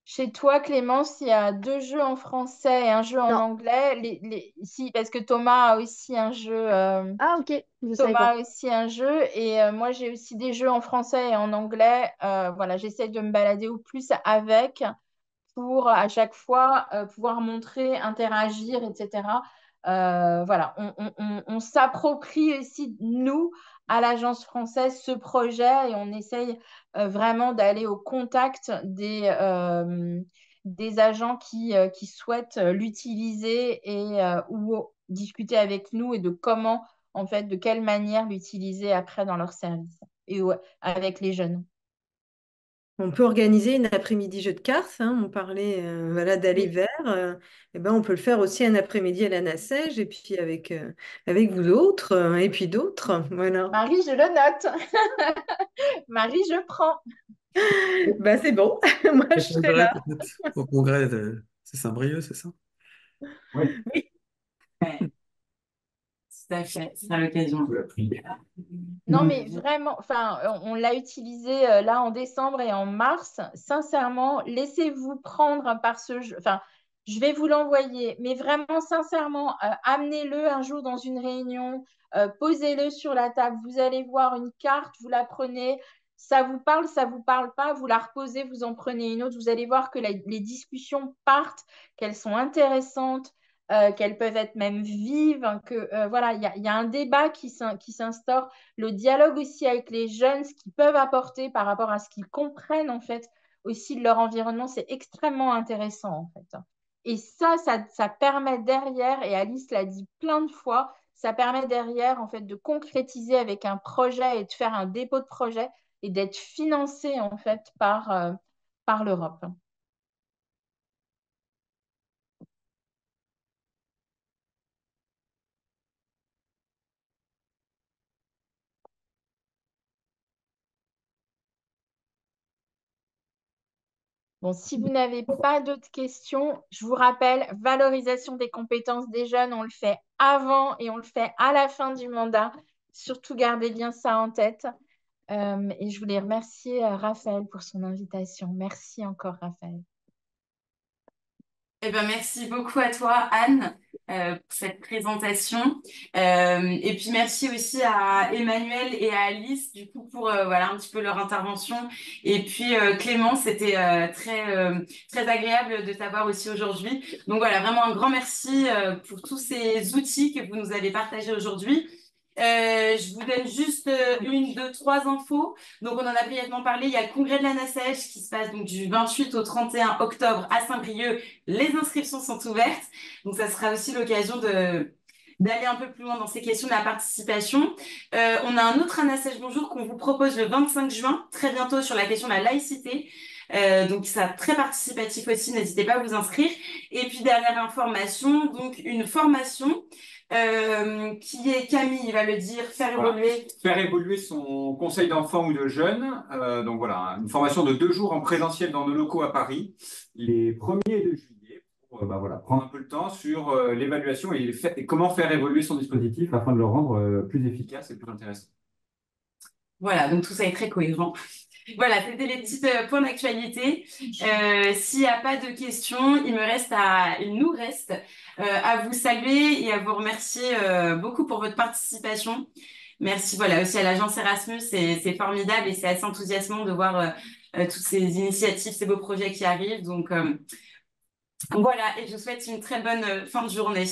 Chez toi, Clémence, il y a 2 jeux en français et un jeu en Non. anglais. Si, parce que Thomas a aussi un jeu. Ah, ok, je savais Thomas pas. a aussi un jeu et moi j'ai aussi des jeux en français et en anglais. Voilà, j'essaie de me balader au plus avec pour à chaque fois pouvoir montrer, interagir, etc. Voilà, on s'approprie aussi, nous, à l'Agence française, ce projet et on essaye vraiment d'aller au contact des agents qui souhaitent l'utiliser et ou discuter avec nous et de comment, en fait, de quelle manière l'utiliser après dans leur service et avec les jeunes. On peut organiser une après-midi jeu de cartes, hein. On parlait voilà, d'aller Oui. vers. Eh ben, on peut le faire aussi un après-midi à la NACEJ et puis avec vous autres et puis d'autres. Voilà. Marie, je le note. Marie, je prends. Bah, c'est bon, moi Au je serai congrès, là. peut-être. Au congrès c'est Saint-Brieuc, c'est ça? Oui. Oui. Ouais, tout à fait, c'est l'occasion. Non, mais vraiment, enfin, on l'a utilisé là en décembre et en mars. Sincèrement, laissez-vous prendre par ce jeu. Enfin, je vais vous l'envoyer, mais vraiment, sincèrement, amenez-le un jour dans une réunion, posez-le sur la table. Vous allez voir une carte, vous la prenez, ça vous parle pas, vous la reposez, vous en prenez une autre. Vous allez voir que les discussions partent, qu'elles sont intéressantes. Qu'elles peuvent être même vives, que voilà, il y a un débat qui s'instaure, le dialogue aussi avec les jeunes, ce qu'ils peuvent apporter par rapport à ce qu'ils comprennent en fait aussi de leur environnement, c'est extrêmement intéressant en fait. Et ça permet derrière, et Alice l'a dit plein de fois, ça permet derrière en fait de concrétiser avec un projet et de faire un dépôt de projet et d'être financé en fait par l'Europe. Bon, si vous n'avez pas d'autres questions, je vous rappelle, valorisation des compétences des jeunes, on le fait avant et on le fait à la fin du mandat. Surtout, gardez bien ça en tête. Et je voulais remercier Raphaël pour son invitation. Merci encore, Raphaël. Eh ben, merci beaucoup à toi, Anne, pour cette présentation. Et puis merci aussi à Emmanuel et à Alice, du coup, pour voilà, un petit peu leur intervention. Et puis Clément, c'était très agréable de t'avoir aussi aujourd'hui. Donc voilà, vraiment un grand merci pour tous ces outils que vous nous avez partagés aujourd'hui. Je vous donne juste une, deux, trois infos. Donc, on en a brièvement parlé. Il y a le congrès de la NACEJ qui se passe donc du 28 au 31 octobre à Saint-Brieuc. Les inscriptions sont ouvertes. Donc, ça sera aussi l'occasion d'aller un peu plus loin dans ces questions de la participation. On a un autre Anna-Sèche Bonjour qu'on vous propose le 25 juin, très bientôt, sur la question de la laïcité. Donc, ça très participatif aussi, n'hésitez pas à vous inscrire. Et puis, dernière information, donc une formation qui est, Camille va le dire, faire évoluer son conseil d'enfants ou de jeunes. Donc voilà, une formation de 2 jours en présentiel dans nos locaux à Paris, les 1er de juillet, pour voilà, prendre un peu le temps sur l'évaluation et comment faire évoluer son dispositif afin de le rendre plus efficace et plus intéressant. Voilà, donc tout ça est très cohérent. Voilà, c'était les petits points d'actualité. S'il n'y a pas de questions, il nous reste à vous saluer et à vous remercier beaucoup pour votre participation. Merci, voilà, aussi à l'agence Erasmus, c'est formidable et c'est assez enthousiasmant de voir toutes ces initiatives, ces beaux projets qui arrivent. Donc voilà, et je vous souhaite une très bonne fin de journée.